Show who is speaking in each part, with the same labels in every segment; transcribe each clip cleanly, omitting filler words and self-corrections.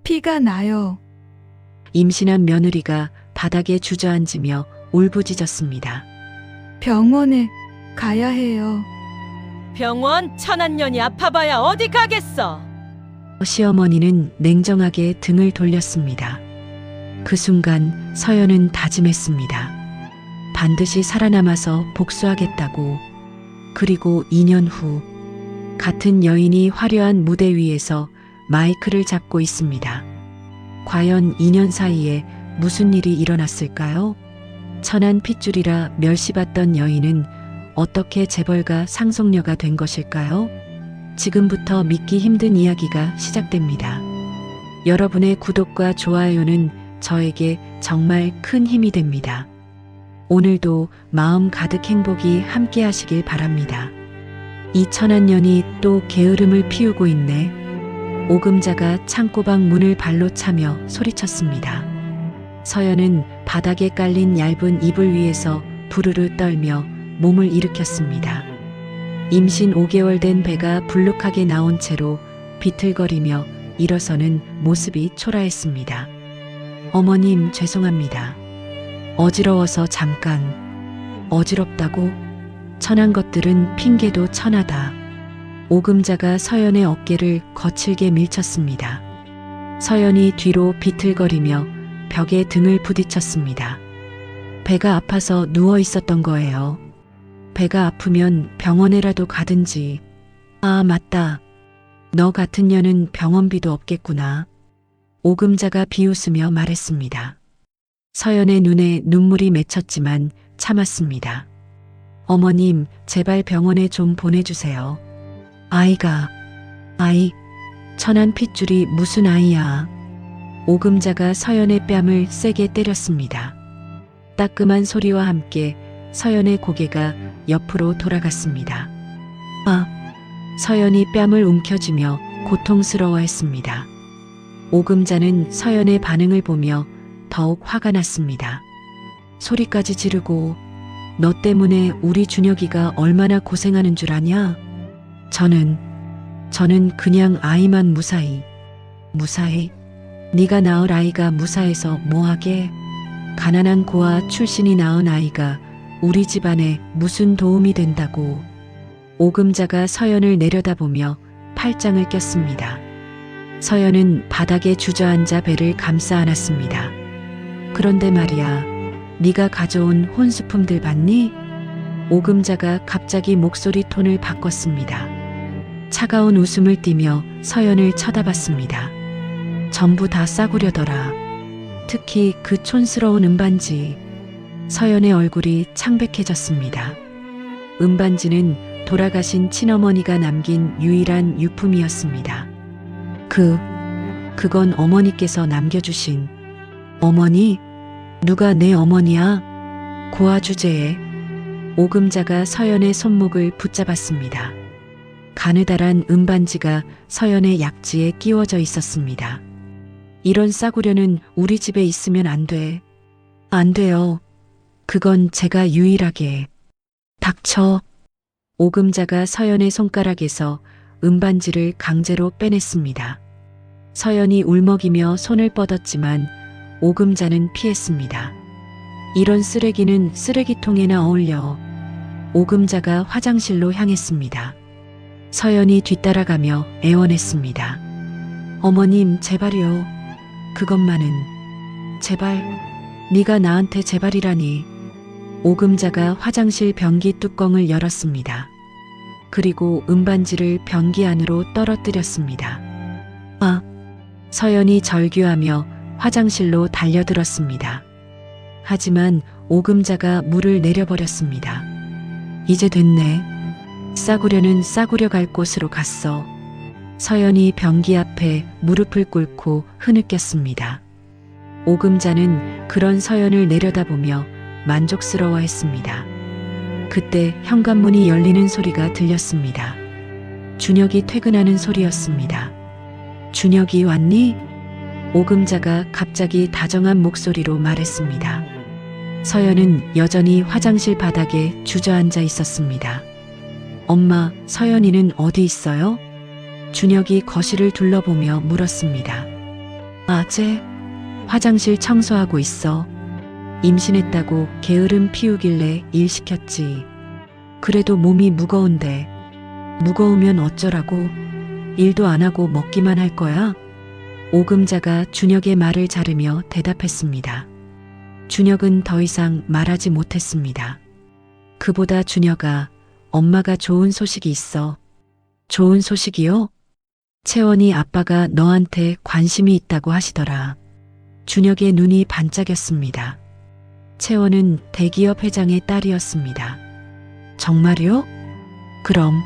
Speaker 1: 피가 나요.
Speaker 2: 임신한 며느리가 바닥에 주저앉으며 울부짖었습니다.
Speaker 1: 병원에 가야 해요.
Speaker 3: 병원 천한년이 아파봐야 어디 가겠어.
Speaker 2: 시어머니는 냉정하게 등을 돌렸습니다. 그 순간 서연은 다짐했습니다. 반드시 살아남아서 복수하겠다고. 그리고 2년 후 같은 여인이 화려한 무대 위에서 마이크를 잡고 있습니다. 과연 2년 사이에 무슨 일이 일어났을까요? 천한 핏줄이라 멸시받던 여인은 어떻게 재벌가 상속녀가 된 것일까요? 지금부터 믿기 힘든 이야기가 시작됩니다. 여러분의 구독과 좋아요는 저에게 정말 큰 힘이 됩니다. 오늘도 마음 가득 행복이 함께 하시길 바랍니다. 이 천한년이 또 게으름을 피우고 있네. 오금자가 창고방 문을 발로 차며 소리쳤습니다. 서연은 바닥에 깔린 얇은 이불 위에서 부르르 떨며 몸을 일으켰습니다. 임신 5개월 된 배가 불룩하게 나온 채로 비틀거리며 일어서는 모습이 초라했습니다. 어머님, 죄송합니다. 어지러워서 잠깐. 어지럽다고? 천한 것들은 핑계도 천하다. 오금자가 서연의 어깨를 거칠게 밀쳤습니다. 서연이 뒤로 비틀거리며 벽에 등을 부딪혔습니다. 배가 아파서 누워 있었던 거예요. 배가 아프면 병원에라도 가든지. 아, 맞다. 너 같은 년은 병원비도 없겠구나. 오금자가 비웃으며 말했습니다. 서연의 눈에 눈물이 맺혔지만 참았습니다. 어머님, 제발 병원에 좀 보내주세요. 아이, 천한 핏줄이 무슨 아이야. 오금자가 서연의 뺨을 세게 때렸습니다. 따끔한 소리와 함께 서연의 고개가 옆으로 돌아갔습니다. 아, 서연이 뺨을 움켜쥐며 고통스러워했습니다. 오금자는 서연의 반응을 보며 더욱 화가 났습니다. 소리까지 지르고, 너 때문에 우리 준혁이가 얼마나 고생하는 줄 아냐? 저는 그냥 아이만 무사히. 네가 낳을 아이가 무사해서 뭐하게? 가난한 고아 출신이 낳은 아이가 우리 집안에 무슨 도움이 된다고. 오금자가 서연을 내려다보며 팔짱을 꼈습니다. 서연은 바닥에 주저앉아 배를 감싸 안았습니다. 그런데 말이야, 네가 가져온 혼수품들 봤니? 오금자가 갑자기 목소리 톤을 바꿨습니다. 차가운 웃음을 띠며 서연을 쳐다봤습니다. 전부 다 싸구려더라. 특히 그 촌스러운 은반지. 서연의 얼굴이 창백해졌습니다. 은반지는 돌아가신 친어머니가 남긴 유일한 유품이었습니다. 그건 어머니께서 남겨주신. 어머니? 누가 내 어머니야? 고아 주제에 오금자가 서연의 손목을 붙잡았습니다. 가느다란 은반지가 서연의 약지에 끼워져 있었습니다. 이런 싸구려는 우리 집에 있으면 안 돼. 안 돼요. 그건 제가 유일하게. 닥쳐. 오금자가 서연의 손가락에서 은반지를 강제로 빼냈습니다. 서연이 울먹이며 손을 뻗었지만 오금자는 피했습니다. 이런 쓰레기는 쓰레기통에나 어울려. 오금자가 화장실로 향했습니다. 서연이 뒤따라가며 애원했습니다. 어머님, 제발요. 그것만은. 제발. 네가 나한테 제발이라니. 오금자가 화장실 변기 뚜껑을 열었습니다. 그리고 은반지를 변기 안으로 떨어뜨렸습니다. 아! 서연이 절규하며 화장실로 달려들었습니다. 하지만 오금자가 물을 내려버렸습니다. 이제 됐네. 싸구려는 싸구려 갈 곳으로 갔어. 서연이 변기 앞에 무릎을 꿇고 흐느꼈습니다. 오금자는 그런 서연을 내려다보며 만족스러워했습니다. 그때 현관문이 열리는 소리가 들렸습니다. 준혁이 퇴근하는 소리였습니다. 준혁이 왔니? 오금자가 갑자기 다정한 목소리로 말했습니다. 서연은 여전히 화장실 바닥에 주저앉아 있었습니다. 엄마, 서연이는 어디 있어요? 준혁이 거실을 둘러보며 물었습니다. 아재, 화장실 청소하고 있어. 임신했다고 게으름 피우길래 일 시켰지. 그래도 몸이 무거운데. 무거우면 어쩌라고? 일도 안 하고 먹기만 할 거야? 오금자가 준혁의 말을 자르며 대답했습니다. 준혁은 더 이상 말하지 못했습니다. 그보다 준혁아, 엄마가 좋은 소식이 있어. 좋은 소식이요? 채원이 아빠가 너한테 관심이 있다고 하시더라. 준혁의 눈이 반짝였습니다. 채원은 대기업 회장의 딸이었습니다. 정말요? 그럼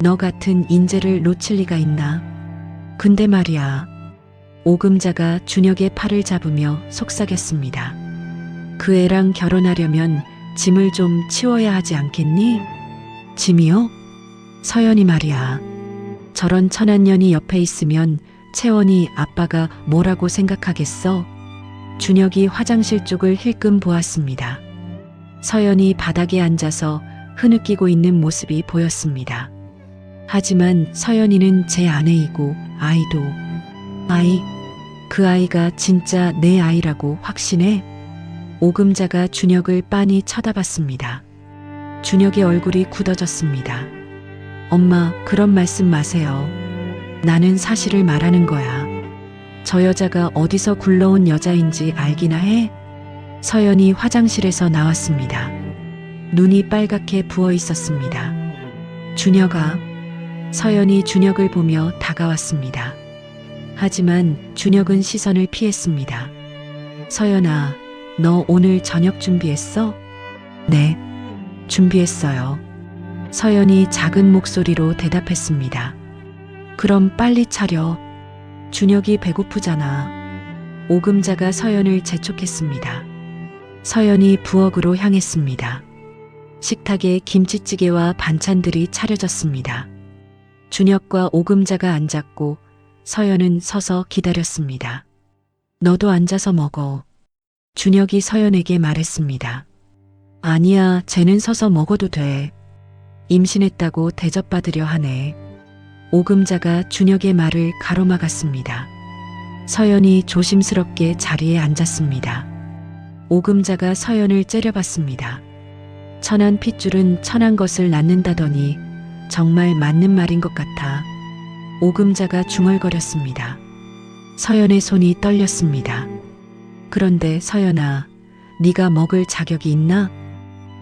Speaker 2: 너 같은 인재를 놓칠 리가 있나? 근데 말이야. 오금자가 준혁의 팔을 잡으며 속삭였습니다. 그 애랑 결혼하려면 짐을 좀 치워야 하지 않겠니? 짐이요? 서연이 말이야. 저런 천한년이 옆에 있으면 채원이 아빠가 뭐라고 생각하겠어? 준혁이 화장실 쪽을 힐끔 보았습니다. 서연이 바닥에 앉아서 흐느끼고 있는 모습이 보였습니다. 하지만 서연이는 제 아내이고 아이도 그 아이가 진짜 내 아이라고 확신해? 오금자가 준혁을 빤히 쳐다봤습니다. 준혁의 얼굴이 굳어졌습니다. 엄마, 그런 말씀 마세요. 나는 사실을 말하는 거야. 저 여자가 어디서 굴러온 여자인지 알기나 해? 서연이 화장실에서 나왔습니다. 눈이 빨갛게 부어 있었습니다. 준혁아. 서연이 준혁을 보며 다가왔습니다. 하지만 준혁은 시선을 피했습니다. 서연아, 너 오늘 저녁 준비했어? 네, 준비했어요. 서연이 작은 목소리로 대답했습니다. 그럼 빨리 차려. 준혁이 배고프잖아. 오금자가 서연을 재촉했습니다. 서연이 부엌으로 향했습니다. 식탁에 김치찌개와 반찬들이 차려졌습니다. 준혁과 오금자가 앉았고 서연은 서서 기다렸습니다. 너도 앉아서 먹어. 준혁이 서연에게 말했습니다. 아니야, 쟤는 서서 먹어도 돼. 임신했다고 대접받으려 하네. 오금자가 준혁의 말을 가로막았습니다. 서연이 조심스럽게 자리에 앉았습니다. 오금자가 서연을 째려봤습니다. 천한 핏줄은 천한 것을 낳는다더니 정말 맞는 말인 것 같아. 오금자가 중얼거렸습니다. 서연의 손이 떨렸습니다. 그런데 서연아, 네가 먹을 자격이 있나?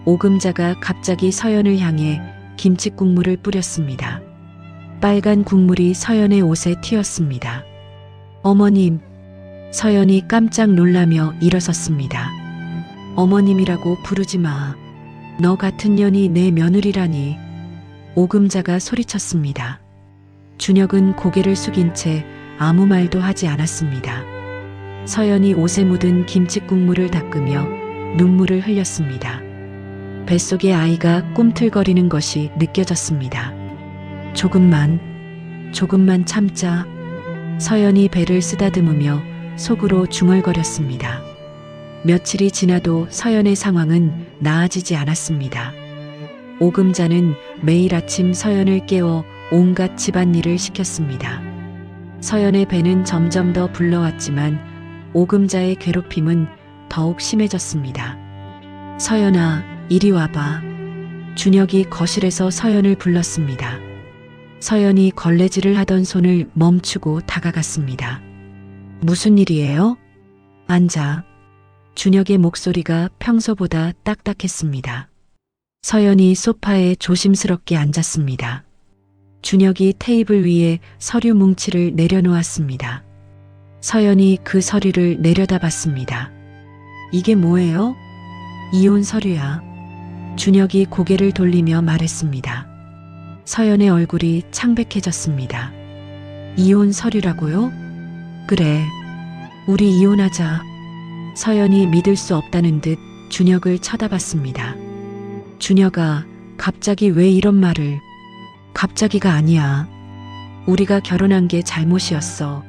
Speaker 2: 오금자가 갑자기 서연을 향해 김치 국물을 뿌렸습니다. 빨간 국물이 서연의 옷에 튀었습니다. 어머님, 서연이 깜짝 놀라며 일어섰습니다. 어머님이라고 부르지 마. 너 같은 년이 내 며느리라니. 오금자가 소리쳤습니다. 준혁은 고개를 숙인 채 아무 말도 하지 않았습니다. 서연이 옷에 묻은 김치 국물을 닦으며 눈물을 흘렸습니다. 뱃속의 아이가 꿈틀거리는 것이 느껴졌습니다. 조금만 참자. 서연이 배를 쓰다듬으며 속으로 중얼거렸습니다. 며칠이 지나도 서연의 상황은 나아지지 않았습니다. 오금자는 매일 아침 서연을 깨워 온갖 집안일을 시켰습니다. 서연의 배는 점점 더 불러왔지만 오금자의 괴롭힘은 더욱 심해졌습니다. 서연아, 이리 와봐. 준혁이 거실에서 서연을 불렀습니다. 서연이 걸레질을 하던 손을 멈추고 다가갔습니다. 무슨 일이에요? 앉아. 준혁의 목소리가 평소보다 딱딱했습니다. 서연이 소파에 조심스럽게 앉았습니다. 준혁이 테이블 위에 서류 뭉치를 내려놓았습니다. 서연이 그 서류를 내려다봤습니다. 이게 뭐예요? 이혼 서류야. 준혁이 고개를 돌리며 말했습니다. 서연의 얼굴이 창백해졌습니다. 이혼 서류라고요? 그래. 우리 이혼하자. 서연이 믿을 수 없다는 듯 준혁을 쳐다봤습니다. 준혁아, 갑자기 왜 이런 말을. 갑자기가 아니야. 우리가 결혼한 게 잘못이었어.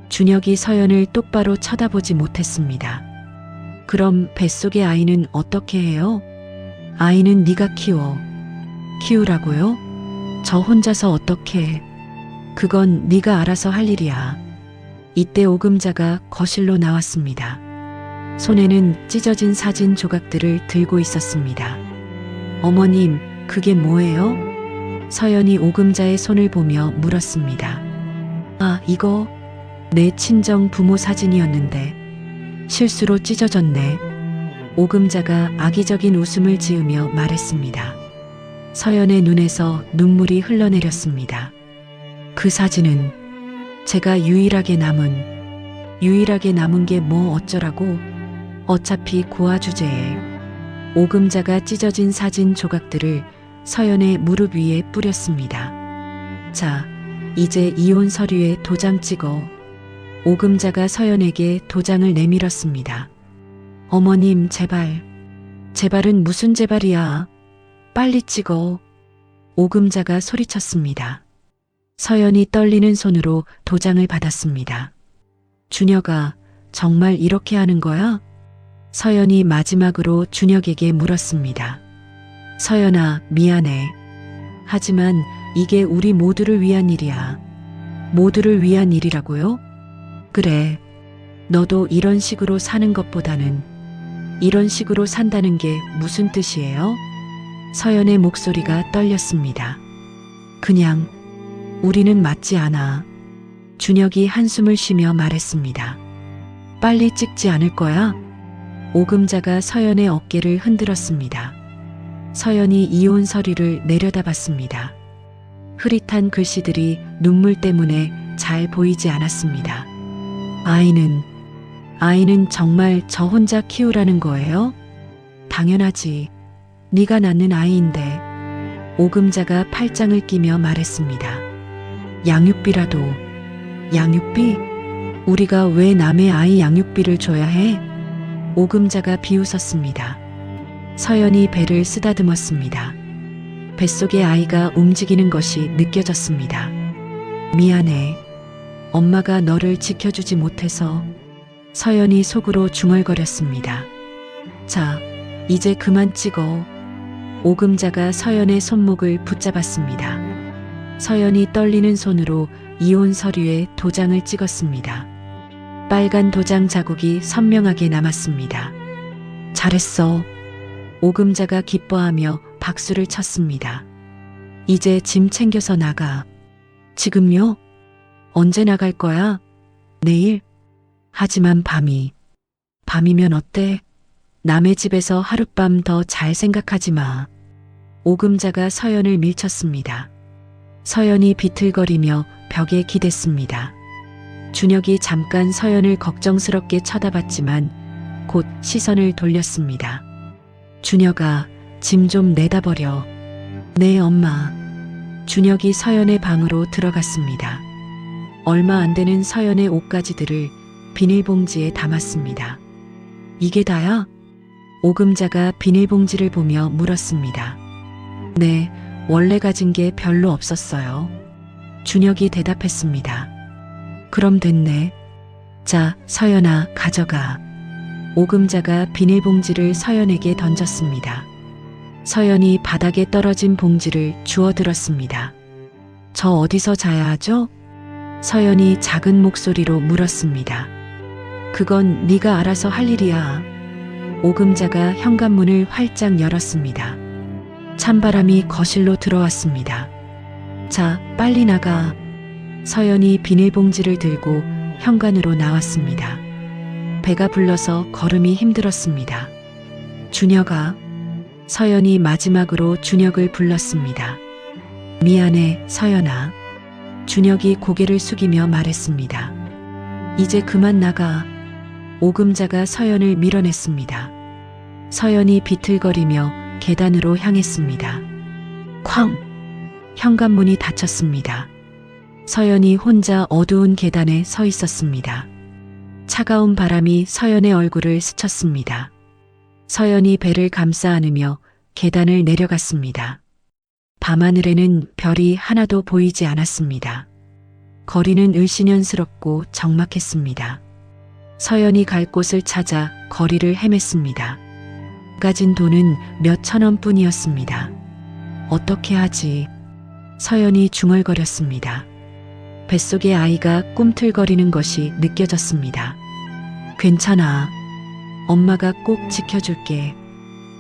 Speaker 2: 준혁이 서연을 똑바로 쳐다보지 못했습니다. 그럼 뱃속의 아이는 어떻게 해요? 아이는 네가 키워. 키우라고요? 저 혼자서 어떻게 해? 그건 네가 알아서 할 일이야. 이때 오금자가 거실로 나왔습니다. 손에는 찢어진 사진 조각들을 들고 있었습니다. 어머님, 그게 뭐예요? 서연이 오금자의 손을 보며 물었습니다. 아, 이거 내 친정 부모 사진이었는데 실수로 찢어졌네. 오금자가 악의적인 웃음을 지으며 말했습니다. 서연의 눈에서 눈물이 흘러내렸습니다. 그 사진은 제가 유일하게 남은 게 뭐 어쩌라고? 어차피 고아 주제에. 오금자가 찢어진 사진 조각들을 서연의 무릎 위에 뿌렸습니다. 자, 이제 이혼 서류에 도장 찍어. 오금자가 서연에게 도장을 내밀었습니다. 어머님, 제발. 제발은 무슨 제발이야. 빨리 찍어. 오금자가 소리쳤습니다. 서연이 떨리는 손으로 도장을 받았습니다. 준혁아, 정말 이렇게 하는 거야? 서연이 마지막으로 준혁에게 물었습니다. 서연아, 미안해. 하지만 이게 우리 모두를 위한 일이야. 모두를 위한 일이라고요? 그래. 너도 이런 식으로 사는 것보다는 이런 식으로 산다는 게 무슨 뜻이에요? 서연의 목소리가 떨렸습니다. 그냥 우리는 맞지 않아. 준혁이 한숨을 쉬며 말했습니다. 빨리 찍지 않을 거야? 오금자가 서연의 어깨를 흔들었습니다. 서연이 이혼 서류를 내려다봤습니다. 흐릿한 글씨들이 눈물 때문에 잘 보이지 않았습니다. 아이는 정말 저 혼자 키우라는 거예요? 당연하지. 네가 낳는 아이인데. 오금자가 팔짱을 끼며 말했습니다. 양육비라도. 양육비? 우리가 왜 남의 아이 양육비를 줘야 해? 오금자가 비웃었습니다. 서연이 배를 쓰다듬었습니다. 뱃속의 아이가 움직이는 것이 느껴졌습니다. 미안해. 엄마가 너를 지켜주지 못해서. 서연이 속으로 중얼거렸습니다. 자, 이제 그만 찍어. 오금자가 서연의 손목을 붙잡았습니다. 서연이 떨리는 손으로 이혼 서류에 도장을 찍었습니다. 빨간 도장 자국이 선명하게 남았습니다. 잘했어. 오금자가 기뻐하며 박수를 쳤습니다. 이제 짐 챙겨서 나가. 지금요? 언제 나갈 거야? 내일? 하지만 밤이면 어때? 남의 집에서 하룻밤 더 잘 생각하지 마. 오금자가 서연을 밀쳤습니다. 서연이 비틀거리며 벽에 기댔습니다. 준혁이 잠깐 서연을 걱정스럽게 쳐다봤지만 곧 시선을 돌렸습니다. 준혁아, 짐 좀 내다 버려. 네, 엄마. 준혁이 서연의 방으로 들어갔습니다. 얼마 안 되는 서연의 옷가지들을 비닐봉지에 담았습니다. 이게 다야? 오금자가 비닐봉지를 보며 물었습니다. 네, 원래 가진 게 별로 없었어요. 준혁이 대답했습니다. 그럼 됐네. 자, 서연아, 가져가. 오금자가 비닐봉지를 서연에게 던졌습니다. 서연이 바닥에 떨어진 봉지를 주워들었습니다. 저 어디서 자야 하죠? 서연이 작은 목소리로 물었습니다. 그건 네가 알아서 할 일이야. 오금자가 현관문을 활짝 열었습니다. 찬바람이 거실로 들어왔습니다. 자, 빨리 나가. 서연이 비닐봉지를 들고 현관으로 나왔습니다. 배가 불러서 걸음이 힘들었습니다. 준혁아. 서연이 마지막으로 준혁을 불렀습니다. 미안해, 서연아. 준혁이 고개를 숙이며 말했습니다. 이제 그만 나가. 오금자가 서연을 밀어냈습니다. 서연이 비틀거리며 계단으로 향했습니다. 쾅! 현관문이 닫혔습니다. 서연이 혼자 어두운 계단에 서 있었습니다. 차가운 바람이 서연의 얼굴을 스쳤습니다. 서연이 배를 감싸 안으며 계단을 내려갔습니다. 밤하늘에는 별이 하나도 보이지 않았습니다. 거리는 을씨년스럽고 적막했습니다. 서연이 갈 곳을 찾아 거리를 헤맸습니다. 가진 돈은 몇 천 원뿐이었습니다. 어떻게 하지? 서연이 중얼거렸습니다. 뱃속의 아이가 꿈틀거리는 것이 느껴졌습니다. 괜찮아. 엄마가 꼭 지켜줄게.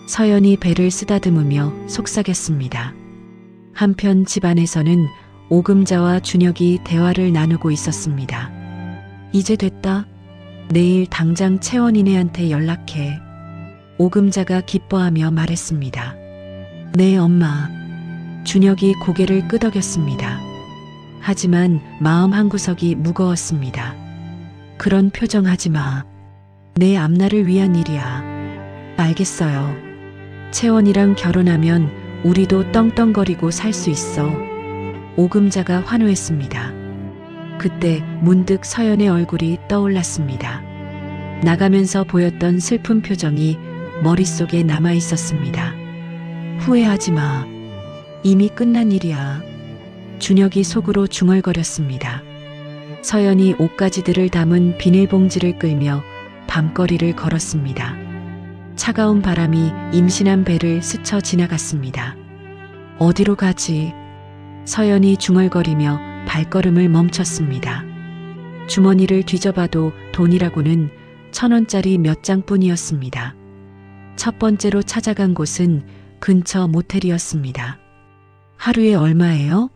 Speaker 2: 서연이 배를 쓰다듬으며 속삭였습니다. 한편 집안에서는 오금자와 준혁이 대화를 나누고 있었습니다. 이제 됐다. 내일 당장 채원이네한테 연락해. 오금자가 기뻐하며 말했습니다. 네, 엄마. 준혁이 고개를 끄덕였습니다. 하지만 마음 한구석이 무거웠습니다. 그런 표정 하지 마. 내 앞날을 위한 일이야. 알겠어요. 채원이랑 결혼하면 우리도 떵떵거리고 살 수 있어. 오금자가 환호했습니다. 그때 문득 서연의 얼굴이 떠올랐습니다. 나가면서 보였던 슬픈 표정이 머릿속에 남아 있었습니다. 후회하지 마. 이미 끝난 일이야. 준혁이 속으로 중얼거렸습니다. 서연이 옷가지들을 담은 비닐봉지를 끌며 밤거리를 걸었습니다. 차가운 바람이 임신한 배를 스쳐 지나갔습니다. 어디로 가지? 서연이 중얼거리며 발걸음을 멈췄습니다. 주머니를 뒤져봐도 돈이라고는 1,000원짜리 몇 장뿐이었습니다. 첫 번째로 찾아간 곳은 근처 모텔이었습니다. 하루에 얼마예요?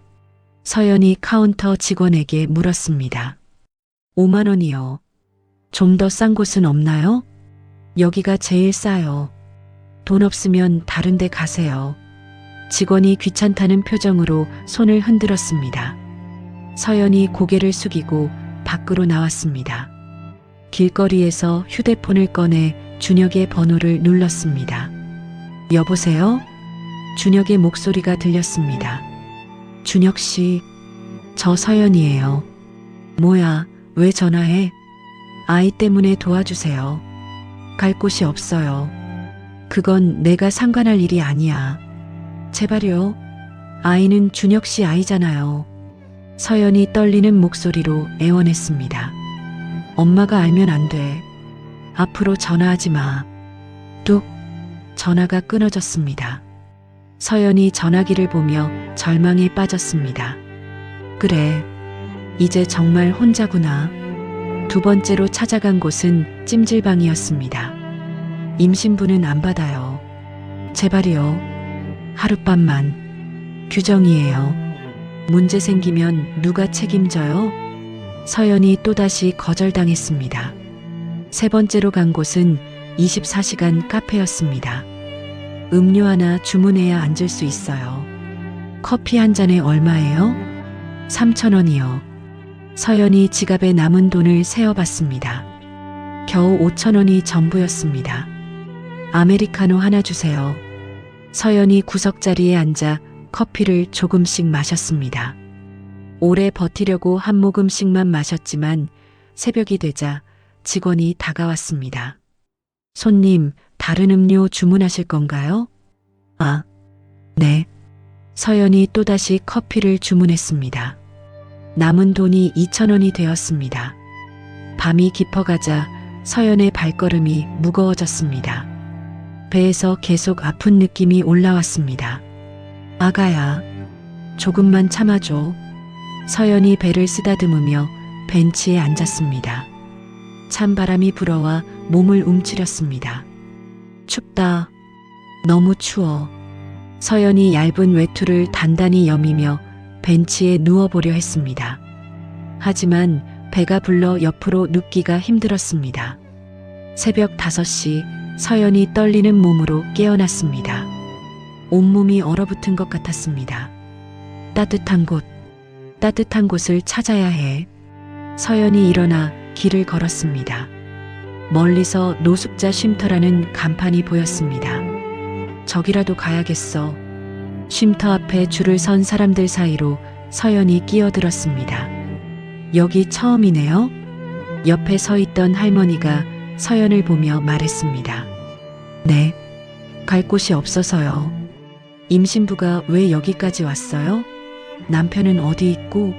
Speaker 2: 서연이 카운터 직원에게 물었습니다. 5만 원이요. 좀 더 싼 곳은 없나요? 여기가 제일 싸요. 돈 없으면 다른 데 가세요. 직원이 귀찮다는 표정으로 손을 흔들었습니다. 서연이 고개를 숙이고 밖으로 나왔습니다. 길거리에서 휴대폰을 꺼내 준혁의 번호를 눌렀습니다. 여보세요? 준혁의 목소리가 들렸습니다. 준혁 씨, 저 서연이에요. 뭐야, 왜 전화해? 아이 때문에 도와주세요. 갈 곳이 없어요. 그건 내가 상관할 일이 아니야. 제발요. 아이는 준혁 씨 아이잖아요. 서연이 떨리는 목소리로 애원했습니다. 엄마가 알면 안 돼. 앞으로 전화하지 마. 뚝. 전화가 끊어졌습니다. 서연이 전화기를 보며 절망에 빠졌습니다. 그래. 이제 정말 혼자구나. 두 번째로 찾아간 곳은 찜질방이었습니다. 임신부는 안 받아요. 제발이요. 하룻밤만. 규정이에요. 문제 생기면 누가 책임져요? 서연이 또다시 거절당했습니다. 세 번째로 간 곳은 24시간 카페였습니다. 음료 하나 주문해야 앉을 수 있어요. 커피 한 잔에 얼마예요? 3,000원이요. 서연이 지갑에 남은 돈을 세어봤습니다. 겨우 5,000원이 전부였습니다. 아메리카노 하나 주세요. 서연이 구석자리에 앉아 커피를 조금씩 마셨습니다. 오래 버티려고 한 모금씩만 마셨지만 새벽이 되자 직원이 다가왔습니다. 손님, 다른 음료 주문하실 건가요? 아, 네. 서연이 또다시 커피를 주문했습니다. 남은 돈이 2,000원이 되었습니다. 밤이 깊어가자 서연의 발걸음이 무거워졌습니다. 배에서 계속 아픈 느낌이 올라왔습니다. 아가야, 조금만 참아줘. 서연이 배를 쓰다듬으며 벤치에 앉았습니다. 찬바람이 불어와 몸을 움츠렸습니다. 춥다. 너무 추워. 서연이 얇은 외투를 단단히 여미며 벤치에 누워보려 했습니다. 하지만 배가 불러 옆으로 눕기가 힘들었습니다. 새벽 5시 서연이 떨리는 몸으로 깨어났습니다. 온몸이 얼어붙은 것 같았습니다. 따뜻한 곳을 찾아야 해. 서연이 일어나 길을 걸었습니다. 멀리서 노숙자 쉼터라는 간판이 보였습니다. 저기라도 가야겠어. 쉼터 앞에 줄을 선 사람들 사이로 서연이 끼어들었습니다. 여기 처음이네요. 옆에 서 있던 할머니가 서연을 보며 말했습니다. 네, 갈 곳이 없어서요. 임신부가 왜 여기까지 왔어요? 남편은 어디 있고?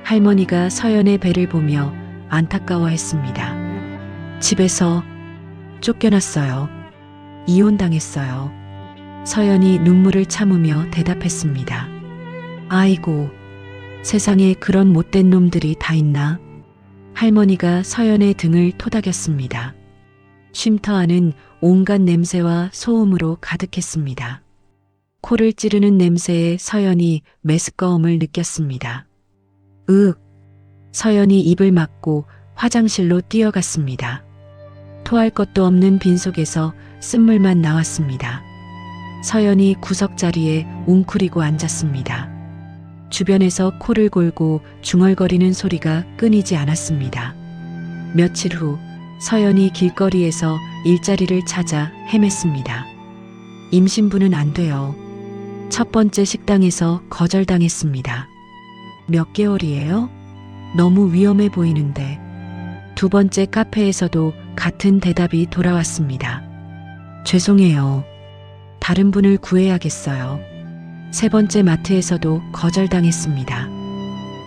Speaker 2: 할머니가 서연의 배를 보며 안타까워했습니다. 집에서 쫓겨났어요. 이혼당했어요. 서연이 눈물을 참으며 대답했습니다. 아이고, 세상에 그런 못된 놈들이 다 있나? 할머니가 서연의 등을 토닥였습니다. 쉼터 안은 온갖 냄새와 소음으로 가득했습니다. 코를 찌르는 냄새에 서연이 메스꺼움을 느꼈습니다. 서연이 입을 막고 화장실로 뛰어갔습니다. 토할 것도 없는 빈속에서 쓴물만 나왔습니다. 서연이 구석자리에 웅크리고 앉았습니다. 주변에서 코를 골고 중얼거리는 소리가 끊이지 않았습니다. 며칠 후 서연이 길거리에서 일자리를 찾아 헤맸습니다. 임신부는 안 돼요. 첫 번째 식당에서 거절당했습니다. 몇 개월이에요? 너무 위험해 보이는데. 두 번째 카페에서도 같은 대답이 돌아왔습니다. 죄송해요. 다른 분을 구해야겠어요. 세 번째 마트에서도 거절당했습니다.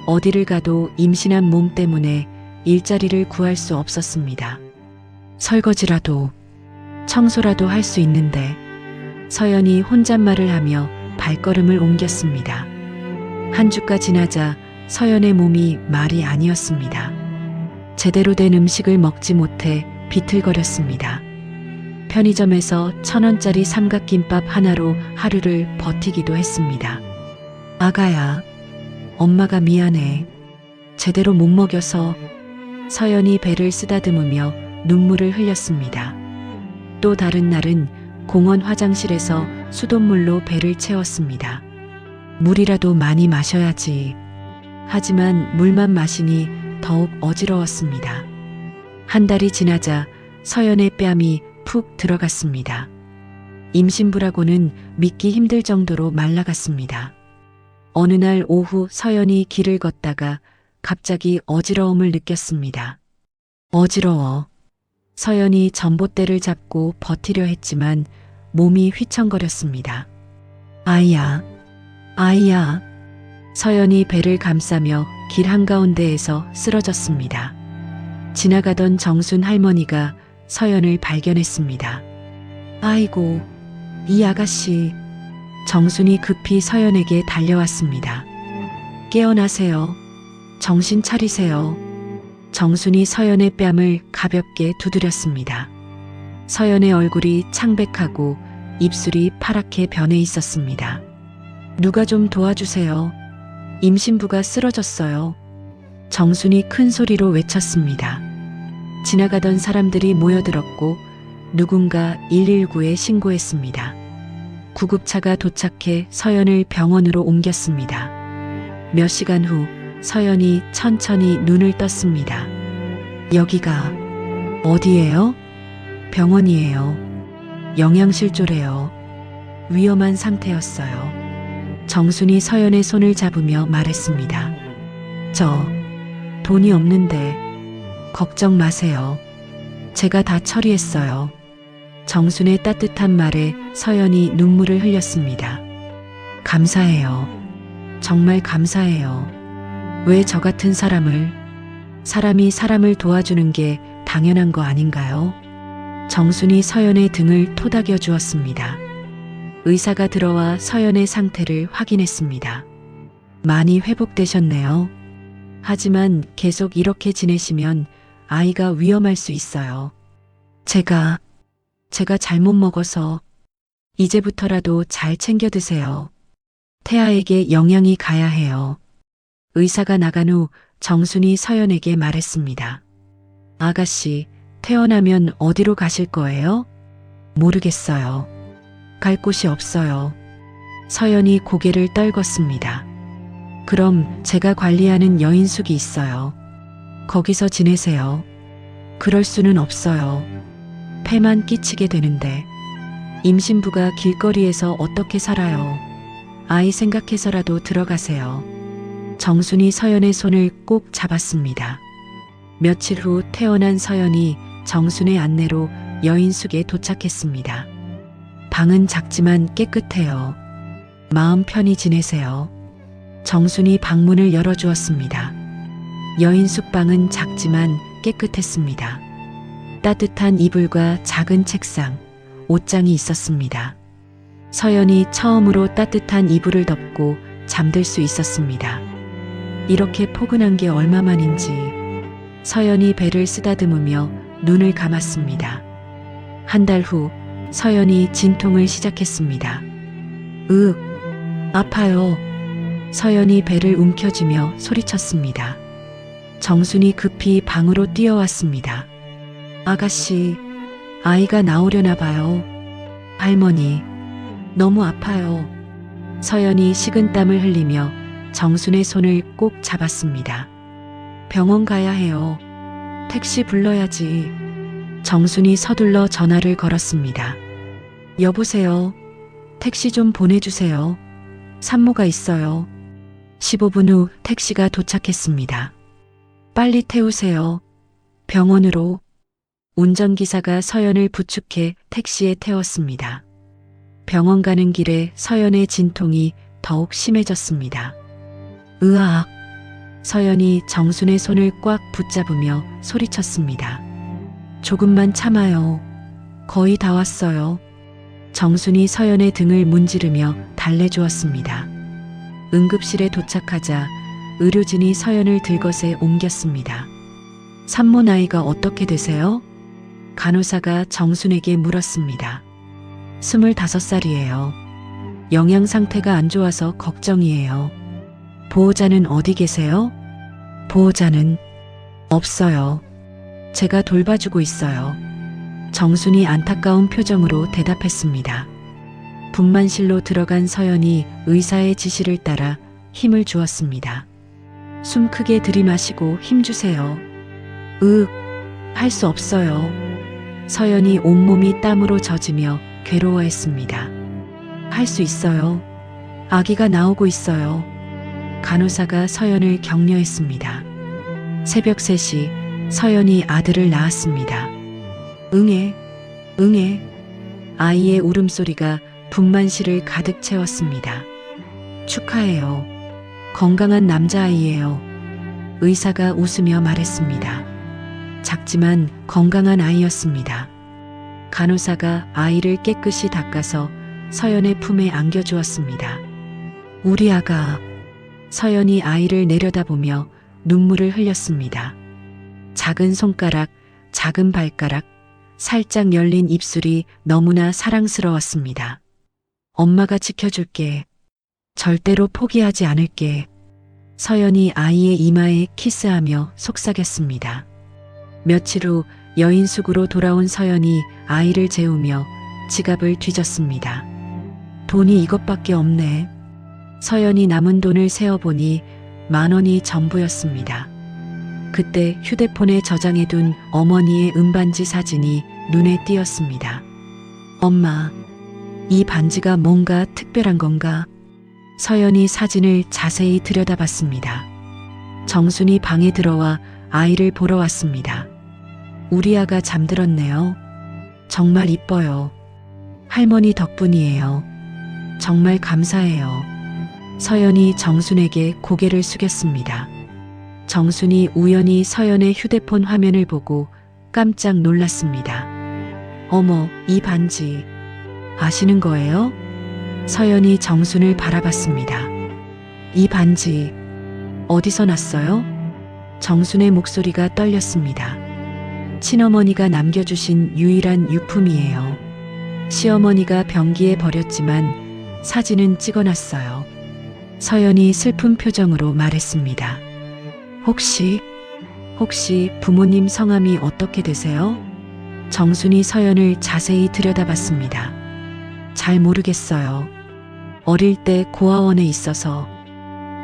Speaker 2: 어디를 가도 임신한 몸 때문에 일자리를 구할 수 없었습니다. 설거지라도, 청소라도 할 수 있는데. 서연이 혼잣말을 하며 발걸음을 옮겼습니다. 한 주가 지나자 서연의 몸이 말이 아니었습니다. 제대로 된 음식을 먹지 못해 비틀거렸습니다. 편의점에서 1,000원짜리 삼각김밥 하나로 하루를 버티기도 했습니다. 아가야, 엄마가 미안해. 제대로 못 먹여서. 서연이 배를 쓰다듬으며 눈물을 흘렸습니다. 또 다른 날은 공원 화장실에서 수돗물로 배를 채웠습니다. 물이라도 많이 마셔야지. 하지만 물만 마시니 더욱 어지러웠습니다. 한 달이 지나자 서연의 뺨이 푹 들어갔습니다. 임신부라고는 믿기 힘들 정도로 말라갔습니다. 어느 날 오후 서연이 길을 걷다가 갑자기 어지러움을 느꼈습니다. 어지러워. 서연이 전봇대를 잡고 버티려 했지만 몸이 휘청거렸습니다. 아이야, 아이야. 서연이 배를 감싸며 길 한가운데에서 쓰러졌습니다. 지나가던 정순 할머니가 서연을 발견했습니다. 아이고, 이 아가씨. 정순이 급히 서연에게 달려왔습니다. 깨어나세요. 정신 차리세요. 정순이 서연의 뺨을 가볍게 두드렸습니다. 서연의 얼굴이 창백하고 입술이 파랗게 변해 있었습니다. 누가 좀 도와주세요. 임신부가 쓰러졌어요. 정순이 큰 소리로 외쳤습니다. 지나가던 사람들이 모여들었고 누군가 119에 신고했습니다. 구급차가 도착해 서연을 병원으로 옮겼습니다. 몇 시간 후 서연이 천천히 눈을 떴습니다. 여기가 어디예요? 병원이에요. 영양실조래요. 위험한 상태였어요. 정순이 서연의 손을 잡으며 말했습니다. 저 돈이 없는데 걱정 마세요. 제가 다 처리했어요. 정순의 따뜻한 말에 서연이 눈물을 흘렸습니다. 감사해요. 정말 감사해요. 왜 저 같은 사람이 사람을 도와주는 게 당연한 거 아닌가요? 정순이 서연의 등을 토닥여 주었습니다. 의사가 들어와 서연의 상태를 확인했습니다. 많이 회복되셨네요. 하지만 계속 이렇게 지내시면 아이가 위험할 수 있어요. 제가 잘못 먹어서 이제부터라도 잘 챙겨 드세요. 태아에게 영양이 가야 해요. 의사가 나간 후 정순이 서연에게 말했습니다. 아가씨, 태어나면 어디로 가실 거예요? 모르겠어요. 갈 곳이 없어요. 서연이 고개를 떨궜습니다. 그럼 제가 관리하는 여인숙이 있어요. 거기서 지내세요. 그럴 수는 없어요. 폐만 끼치게 되는데. 임신부가 길거리에서 어떻게 살아요. 아이 생각해서라도 들어가세요. 정순이 서연의 손을 꼭 잡았습니다. 며칠 후 태어난 서연이 정순의 안내로 여인숙에 도착했습니다. 방은 작지만 깨끗해요. 마음 편히 지내세요. 정순이 방문을 열어주었습니다. 여인숙 방은 작지만 깨끗했습니다. 따뜻한 이불과 작은 책상, 옷장이 있었습니다. 서연이 처음으로 따뜻한 이불을 덮고 잠들 수 있었습니다. 이렇게 포근한 게 얼마만인지. 서연이 배를 쓰다듬으며 눈을 감았습니다. 한 달 후 서연이 진통을 시작했습니다. 아파요. 서연이 배를 움켜쥐며 소리쳤습니다. 정순이 급히 방으로 뛰어왔습니다. 아가씨, 아이가 나오려나 봐요. 할머니, 너무 아파요. 서연이 식은땀을 흘리며 정순의 손을 꼭 잡았습니다. 병원 가야 해요. 택시 불러야지. 정순이 서둘러 전화를 걸었습니다. 여보세요. 택시 좀 보내주세요. 산모가 있어요. 15분 후 택시가 도착했습니다. 빨리 태우세요. 병원으로. 운전기사가 서연을 부축해 택시에 태웠습니다. 병원 가는 길에 서연의 진통이 더욱 심해졌습니다. 으악! 서연이 정순의 손을 꽉 붙잡으며 소리쳤습니다. 조금만 참아요. 거의 다 왔어요. 정순이 서연의 등을 문지르며 달래주었습니다. 응급실에 도착하자 의료진이 서연을 들것에 옮겼습니다. 산모 나이가 어떻게 되세요? 간호사가 정순에게 물었습니다. 25살이에요. 영양 상태가 안 좋아서 걱정이에요. 보호자는 어디 계세요? 보호자는 없어요. 제가 돌봐주고 있어요. 정순이 안타까운 표정으로 대답했습니다. 분만실로 들어간 서연이 의사의 지시를 따라 힘을 주었습니다. 숨 크게 들이마시고 힘주세요. 할 수 없어요. 서연이 온몸이 땀으로 젖으며 괴로워했습니다. 할 수 있어요. 아기가 나오고 있어요. 간호사가 서연을 격려했습니다. 새벽 3시 서연이 아들을 낳았습니다. 응애. 아이의 울음소리가 분만실을 가득 채웠습니다. 축하해요. 건강한 남자아이예요. 의사가 웃으며 말했습니다. 작지만 건강한 아이였습니다. 간호사가 아이를 깨끗이 닦아서 서연의 품에 안겨주었습니다. 우리 아가. 서연이 아이를 내려다보며 눈물을 흘렸습니다. 작은 손가락, 작은 발가락, 살짝 열린 입술이 너무나 사랑스러웠습니다. 엄마가 지켜줄게. 절대로 포기하지 않을게. 서연이 아이의 이마에 키스하며 속삭였습니다. 며칠 후 여인숙으로 돌아온 서연이 아이를 재우며 지갑을 뒤졌습니다. 돈이 이것밖에 없네. 서연이 남은 돈을 세어보니 10,000원이 전부였습니다. 그때 휴대폰에 저장해둔 어머니의 은반지 사진이 눈에 띄었습니다. 엄마, 이 반지가 뭔가 특별한 건가? 서연이 사진을 자세히 들여다봤습니다. 정순이 방에 들어와 아이를 보러 왔습니다. 우리 아가 잠들었네요. 정말 이뻐요. 할머니 덕분이에요. 정말 감사해요. 서연이 정순에게 고개를 숙였습니다. 정순이 우연히 서연의 휴대폰 화면을 보고 깜짝 놀랐습니다. 어머, 이 반지 아시는 거예요? 서연이 정순을 바라봤습니다. 이 반지 어디서 났어요? 정순의 목소리가 떨렸습니다. 친어머니가 남겨주신 유일한 유품이에요. 시어머니가 변기에 버렸지만 사진은 찍어놨어요. 서연이 슬픈 표정으로 말했습니다. 혹시 부모님 성함이 어떻게 되세요? 정순이 서연을 자세히 들여다봤습니다. 잘 모르겠어요. 어릴 때 고아원에 있어서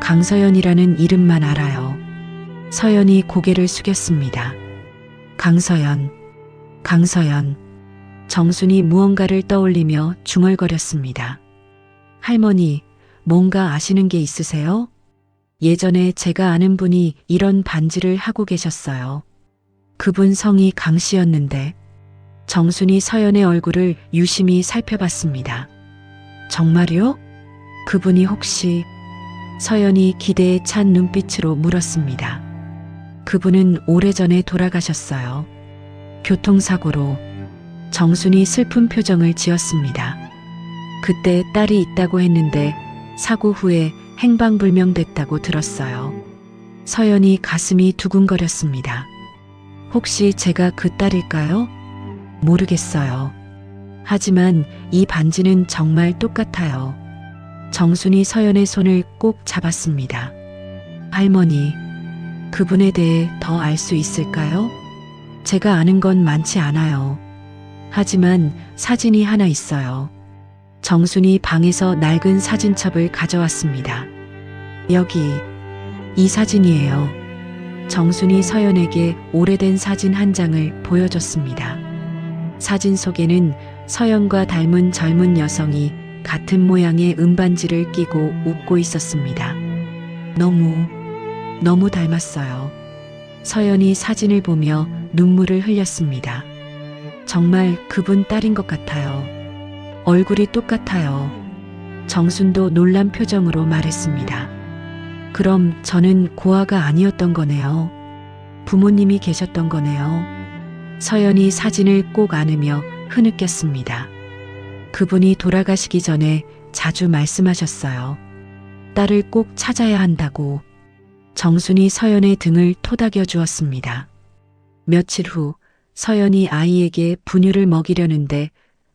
Speaker 2: 강서연이라는 이름만 알아요. 서연이 고개를 숙였습니다. 강서연. 정순이 무언가를 떠올리며 중얼거렸습니다. 할머니, 뭔가 아시는 게 있으세요? 예전에 제가 아는 분이 이런 반지를 하고 계셨어요. 그분 성이 강 씨였는데. 정순이 서연의 얼굴을 유심히 살펴봤습니다. 정말요? 그분이 혹시? 서연이 기대에 찬 눈빛으로 물었습니다. 그분은 오래전에 돌아가셨어요. 교통사고로. 정순이 슬픈 표정을 지었습니다. 그때 딸이 있다고 했는데 사고 후에 행방불명됐다고 들었어요. 서연이 가슴이 두근거렸습니다. 혹시 제가 그 딸일까요? 모르겠어요. 하지만 이 반지는 정말 똑같아요. 정순이 서연의 손을 꼭 잡았습니다. 할머니, 그분에 대해 더 알 수 있을까요? 제가 아는 건 많지 않아요. 하지만 사진이 하나 있어요. 정순이 방에서 낡은 사진첩을 가져왔습니다. 여기, 이 사진이에요. 정순이 서연에게 오래된 사진 한 장을 보여줬습니다. 사진 속에는 서연과 닮은 젊은 여성이 같은 모양의 은반지를 끼고 웃고 있었습니다. 너무 닮았어요. 서연이 사진을 보며 눈물을 흘렸습니다. 정말 그분 딸인 것 같아요. 얼굴이 똑같아요. 정순도 놀란 표정으로 말했습니다. 그럼 저는 고아가 아니었던 거네요. 부모님이 계셨던 거네요. 서연이 사진을 꼭 안으며 흐느꼈습니다. 그분이 돌아가시기 전에 자주 말씀하셨어요. 딸을 꼭 찾아야 한다고. 정순이 서연의 등을 토닥여 주었습니다. 며칠 후 서연이 아이에게 분유를 먹이려는데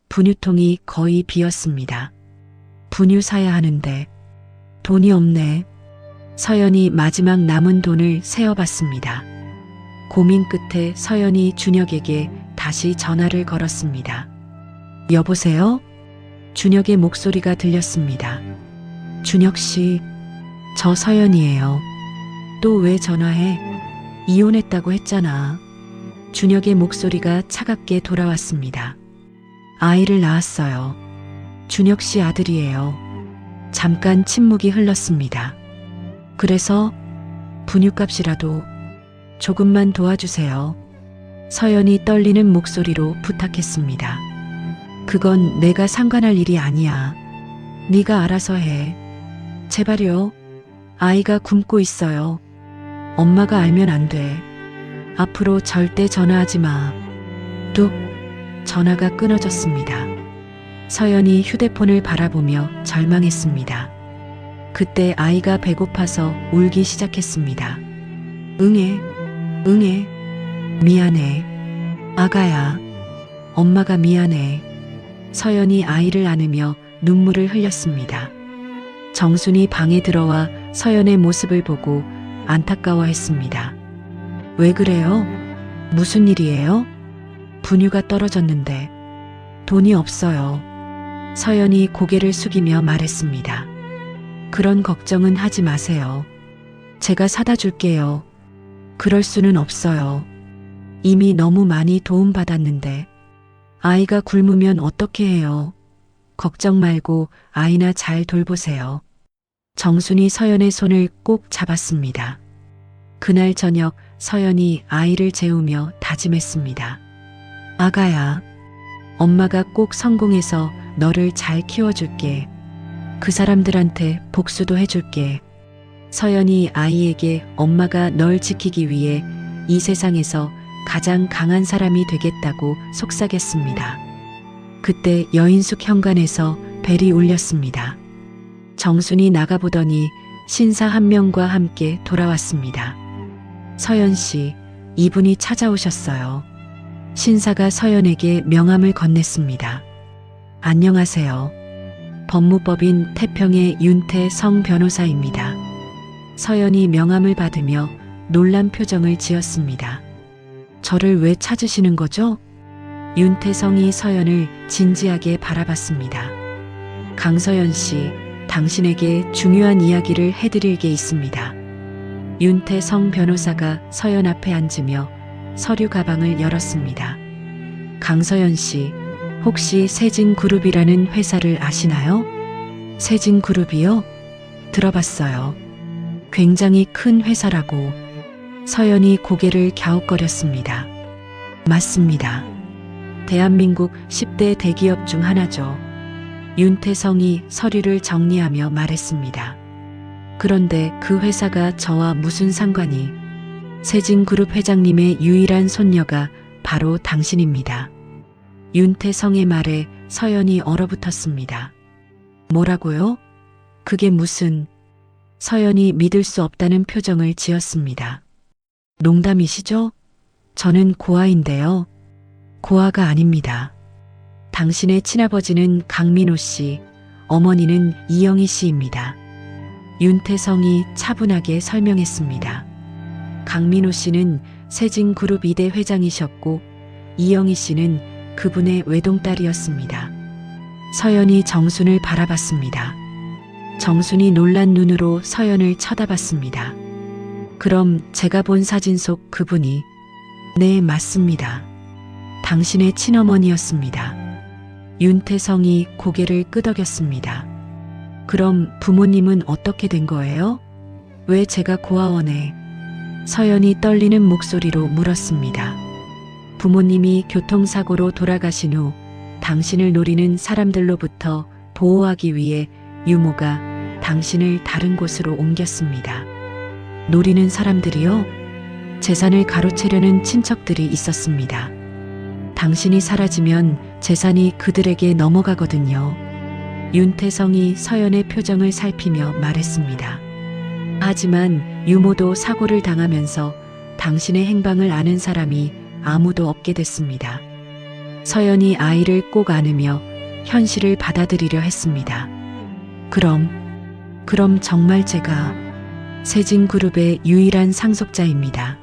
Speaker 2: 분유통이 거의 비었습니다. 분유 사야 하는데 돈이 없네. 서연이 마지막 남은 돈을 세어봤습니다. 고민 끝에 서연이 준혁에게 다시 전화를 걸었습니다. 여보세요? 준혁의 목소리가 들렸습니다. 준혁 씨, 저 서연이에요. 또 왜 전화해? 이혼했다고 했잖아. 준혁의 목소리가 차갑게 돌아왔습니다. 아이를 낳았어요. 준혁 씨 아들이에요. 잠깐 침묵이 흘렀습니다. 그래서 분유값이라도 조금만 도와주세요. 서연이 떨리는 목소리로 부탁했습니다. 그건 내가 상관할 일이 아니야. 네가 알아서 해. 제발요. 아이가 굶고 있어요. 엄마가 알면 안 돼. 앞으로 절대 전화하지 마. 뚝. 전화가 끊어졌습니다. 서연이 휴대폰을 바라보며 절망했습니다. 그때 아이가 배고파서 울기 시작했습니다. 응애. 미안해. 아가야. 엄마가 미안해. 서연이 아이를 안으며 눈물을 흘렸습니다. 정순이 방에 들어와 서연의 모습을 보고 안타까워했습니다. 왜 그래요? 무슨 일이에요? 분유가 떨어졌는데 돈이 없어요. 서연이 고개를 숙이며 말했습니다. 그런 걱정은 하지 마세요. 제가 사다 줄게요. 그럴 수는 없어요. 이미 너무 많이 도움받았는데 아이가 굶으면 어떻게 해요? 걱정 말고 아이나 잘 돌보세요. 정순이 서연의 손을 꼭 잡았습니다. 그날 저녁 서연이 아이를 재우며 다짐했습니다. 아가야, 엄마가 꼭 성공해서 너를 잘 키워줄게. 그 사람들한테 복수도 해줄게. 서연이 아이에게 엄마가 널 지키기 위해 이 세상에서 가장 강한 사람이 되겠다고 속삭였습니다. 그때 여인숙 현관에서 벨이 울렸습니다. 정순이 나가보더니 신사 한 명과 함께 돌아왔습니다. 서연 씨, 이분이 찾아오셨어요. 신사가 서연에게 명함을 건넸습니다. 안녕하세요. 법무법인 태평의 윤태성 변호사입니다. 서연이 명함을 받으며 놀란 표정을 지었습니다. 저를 왜 찾으시는 거죠? 윤태성이 서연을 진지하게 바라봤습니다. 강서연 씨, 당신에게 중요한 이야기를 해드릴 게 있습니다. 윤태성 변호사가 서연 앞에 앉으며 서류 가방을 열었습니다. 강서연 씨, 혹시 세진그룹이라는 회사를 아시나요? 세진그룹이요? 들어봤어요. 굉장히 큰 회사라고. 서연이 고개를 갸웃거렸습니다. 맞습니다. 대한민국 10대 대기업 중 하나죠. 윤태성이 서류를 정리하며 말했습니다. 그런데 그 회사가 저와 무슨 상관이? 세진그룹 회장님의 유일한 손녀가 바로 당신입니다. 윤태성의 말에 서연이 얼어붙었습니다. 뭐라고요? 그게 무슨... 서연이 믿을 수 없다는 표정을 지었습니다. 농담이시죠? 저는 고아인데요. 고아가 아닙니다. 당신의 친아버지는 강민호 씨, 어머니는 이영희 씨입니다. 윤태성이 차분하게 설명했습니다. 강민호 씨는 세진그룹 2대 회장이셨고 이영희 씨는 그분의 외동딸이었습니다. 서연이 정순을 바라봤습니다. 정순이 놀란 눈으로 서연을 쳐다봤습니다. 그럼 제가 본 사진 속 그분이 네, 맞습니다. 당신의 친어머니였습니다. 윤태성이 고개를 끄덕였습니다. 그럼 부모님은 어떻게 된 거예요? 왜 제가 고아원에? 서연이 떨리는 목소리로 물었습니다. 부모님이 교통사고로 돌아가신 후 당신을 노리는 사람들로부터 보호하기 위해 유모가 당신을 다른 곳으로 옮겼습니다. 노리는 사람들이요? 재산을 가로채려는 친척들이 있었습니다. 당신이 사라지면 재산이 그들에게 넘어가거든요. 윤태성이 서연의 표정을 살피며 말했습니다. 하지만 유모도 사고를 당하면서 당신의 행방을 아는 사람이 아무도 없게 됐습니다. 서연이 아이를 꼭 안으며 현실을 받아들이려 했습니다. 그럼 정말 제가 세진그룹의 유일한 상속자입니다.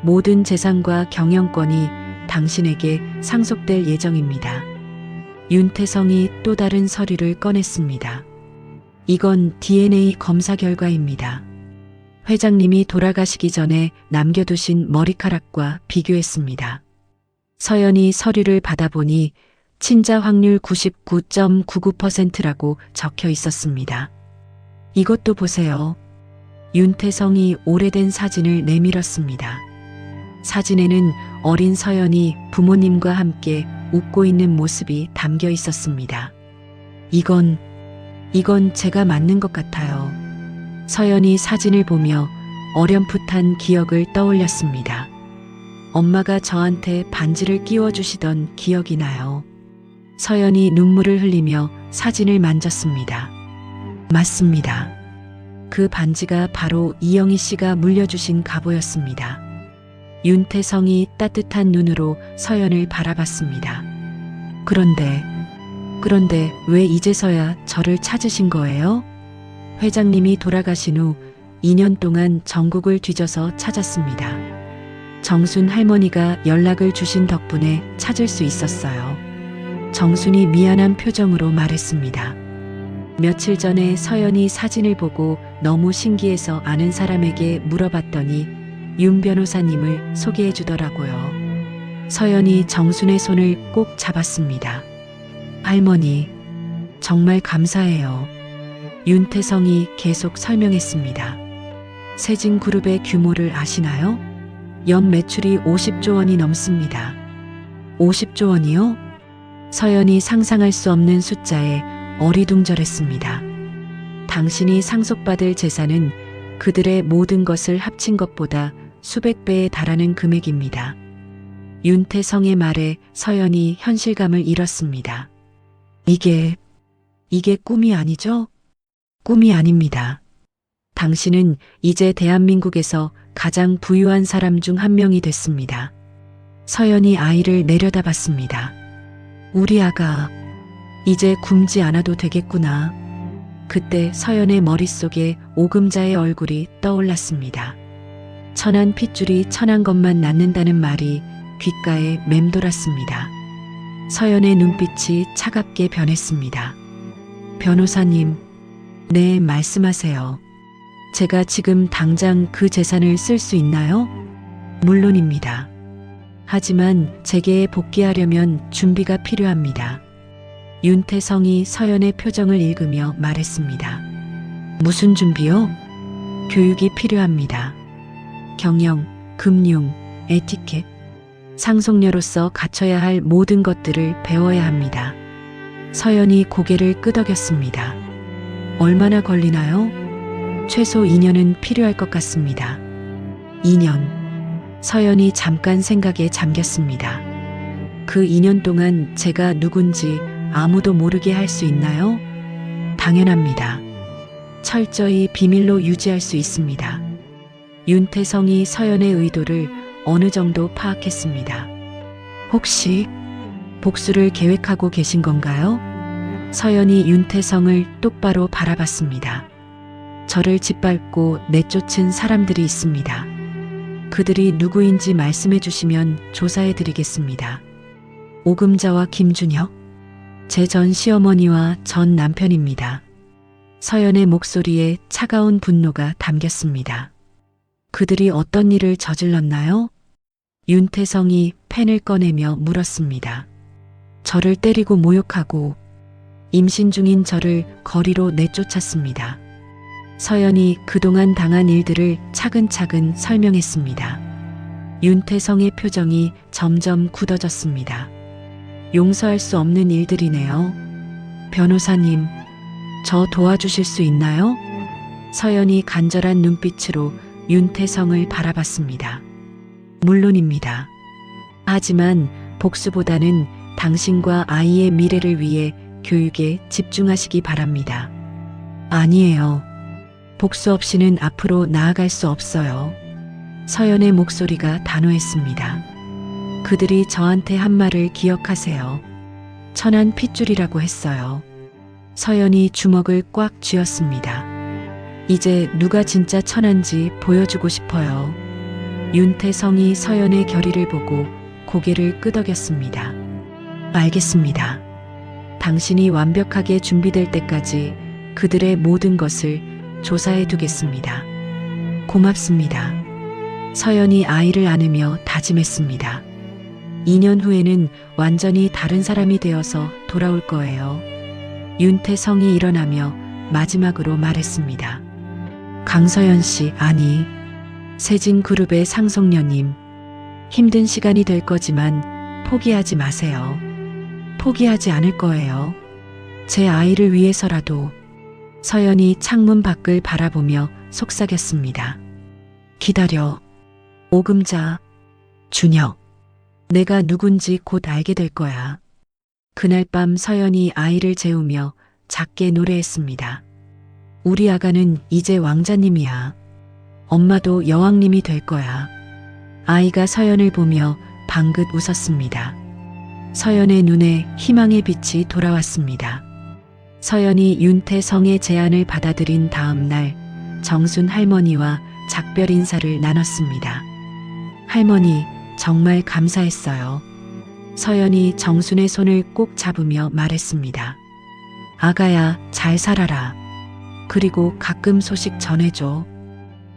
Speaker 2: 모든 재산과 경영권이 당신에게 상속될 예정입니다. 윤태성이 또 다른 서류를 꺼냈습니다. 이건 DNA 검사 결과입니다. 회장님이 돌아가시기 전에 남겨두신 머리카락과 비교했습니다. 서연이 서류를 받아보니 친자 확률 99.99%라고 적혀 있었습니다. 이것도 보세요. 윤태성이 오래된 사진을 내밀었습니다. 사진에는 어린 서연이 부모님과 함께 웃고 있는 모습이 담겨 있었습니다. 이건 제가 맞는 것 같아요. 서연이 사진을 보며 어렴풋한 기억을 떠올렸습니다. 엄마가 저한테 반지를 끼워주시던 기억이 나요. 서연이 눈물을 흘리며 사진을 만졌습니다. 맞습니다. 그 반지가 바로 이영희 씨가 물려주신 갑오였습니다. 윤태성이 따뜻한 눈으로 서연을 바라봤습니다. 그런데 왜 이제서야 저를 찾으신 거예요? 회장님이 돌아가신 후 2년 동안 전국을 뒤져서 찾았습니다. 정순 할머니가 연락을 주신 덕분에 찾을 수 있었어요. 정순이 미안한 표정으로 말했습니다. 며칠 전에 서연이 사진을 보고 너무 신기해서 아는 사람에게 물어봤더니 윤 변호사님을 소개해 주더라고요. 서연이 정순의 손을 꼭 잡았습니다. 할머니, 정말 감사해요. 윤태성이 계속 설명했습니다. 세진그룹의 규모를 아시나요? 연 매출이 50조 원이 넘습니다. 50조 원이요? 서연이 상상할 수 없는 숫자에 어리둥절했습니다. 당신이 상속받을 재산은 그들의 모든 것을 합친 것보다 수백 배에 달하는 금액입니다. 윤태성의 말에 서연이 현실감을 잃었습니다. 이게 꿈이 아니죠? 꿈이 아닙니다. 당신은 이제 대한민국에서 가장 부유한 사람 중 한 명이 됐습니다. 서연이 아이를 내려다봤습니다. 우리 아가 이제 굶지 않아도 되겠구나. 그때 서연의 머릿속에 오금자의 얼굴이 떠올랐습니다. 천한 핏줄이 천한 것만 낳는다는 말이 귓가에 맴돌았습니다. 서연의 눈빛이 차갑게 변했습니다. 변호사님, 네, 말씀하세요. 제가 지금 당장 그 재산을 쓸 수 있나요? 물론입니다. 하지만 재계에 복귀하려면 준비가 필요합니다. 윤태성이 서연의 표정을 읽으며 말했습니다. 무슨 준비요? 교육이 필요합니다. 경영, 금융, 에티켓, 상속녀로서 갖춰야 할 모든 것들을 배워야 합니다. 서연이 고개를 끄덕였습니다. 얼마나 걸리나요? 최소 2년은 필요할 것 같습니다. 2년. 서연이 잠깐 생각에 잠겼습니다. 그 2년 동안 제가 누군지 아무도 모르게 할 수 있나요? 당연합니다. 철저히 비밀로 유지할 수 있습니다. 윤태성이 서연의 의도를 어느 정도 파악했습니다. 혹시 복수를 계획하고 계신 건가요? 서연이 윤태성을 똑바로 바라봤습니다. 저를 짓밟고 내쫓은 사람들이 있습니다. 그들이 누구인지 말씀해 주시면 조사해 드리겠습니다. 오금자와 김준혁, 제 전 시어머니와 전 남편입니다. 서연의 목소리에 차가운 분노가 담겼습니다. 그들이 어떤 일을 저질렀나요? 윤태성이 펜을 꺼내며 물었습니다. 저를 때리고 모욕하고 임신 중인 저를 거리로 내쫓았습니다. 서연이 그동안 당한 일들을 차근차근 설명했습니다. 윤태성의 표정이 점점 굳어졌습니다. 용서할 수 없는 일들이네요. 변호사님, 저 도와주실 수 있나요? 서연이 간절한 눈빛으로 윤태성을 바라봤습니다. 물론입니다. 하지만 복수보다는 당신과 아이의 미래를 위해 교육에 집중하시기 바랍니다. 아니에요. 복수 없이는 앞으로 나아갈 수 없어요. 서연의 목소리가 단호했습니다. 그들이 저한테 한 말을 기억하세요. 천한 핏줄이라고 했어요. 서연이 주먹을 꽉 쥐었습니다. 이제 누가 진짜 천한지 보여주고 싶어요. 윤태성이 서연의 결의를 보고 고개를 끄덕였습니다. 알겠습니다. 당신이 완벽하게 준비될 때까지 그들의 모든 것을 조사해 두겠습니다. 고맙습니다. 서연이 아이를 안으며 다짐했습니다. 2년 후에는 완전히 다른 사람이 되어서 돌아올 거예요. 윤태성이 일어나며 마지막으로 말했습니다. 강서연 씨, 아니, 세진그룹의 상속녀님, 힘든 시간이 될 거지만 포기하지 마세요. 포기하지 않을 거예요. 제 아이를 위해서라도. 서연이 창문 밖을 바라보며 속삭였습니다. 기다려. 오금자, 준혁. 내가 누군지 곧 알게 될 거야. 그날 밤 서연이 아이를 재우며 작게 노래했습니다. 우리 아가는 이제 왕자님이야. 엄마도 여왕님이 될 거야. 아이가 서연을 보며 방긋 웃었습니다. 서연의 눈에 희망의 빛이 돌아왔습니다. 서연이 윤태성의 제안을 받아들인 다음 날 정순 할머니와 작별 인사를 나눴습니다. 할머니, 정말 감사했어요. 서연이 정순의 손을 꼭 잡으며 말했습니다. 아가야, 잘 살아라. 그리고 가끔 소식 전해줘.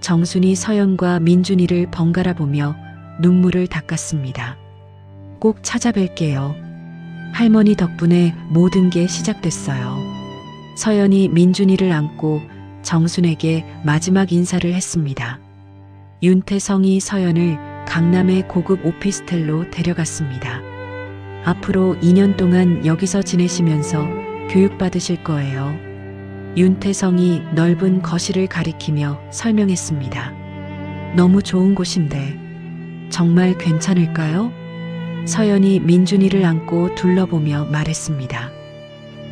Speaker 2: 정순이 서연과 민준이를 번갈아 보며 눈물을 닦았습니다. 꼭 찾아뵐게요. 할머니 덕분에 모든 게 시작됐어요. 서연이 민준이를 안고 정순에게 마지막 인사를 했습니다. 윤태성이 서연을 강남의 고급 오피스텔로 데려갔습니다. 앞으로 2년 동안 여기서 지내시면서 교육받으실 거예요. 윤태성이 넓은 거실을 가리키며 설명했습니다. 너무 좋은 곳인데 정말 괜찮을까요? 서연이 민준이를 안고 둘러보며 말했습니다.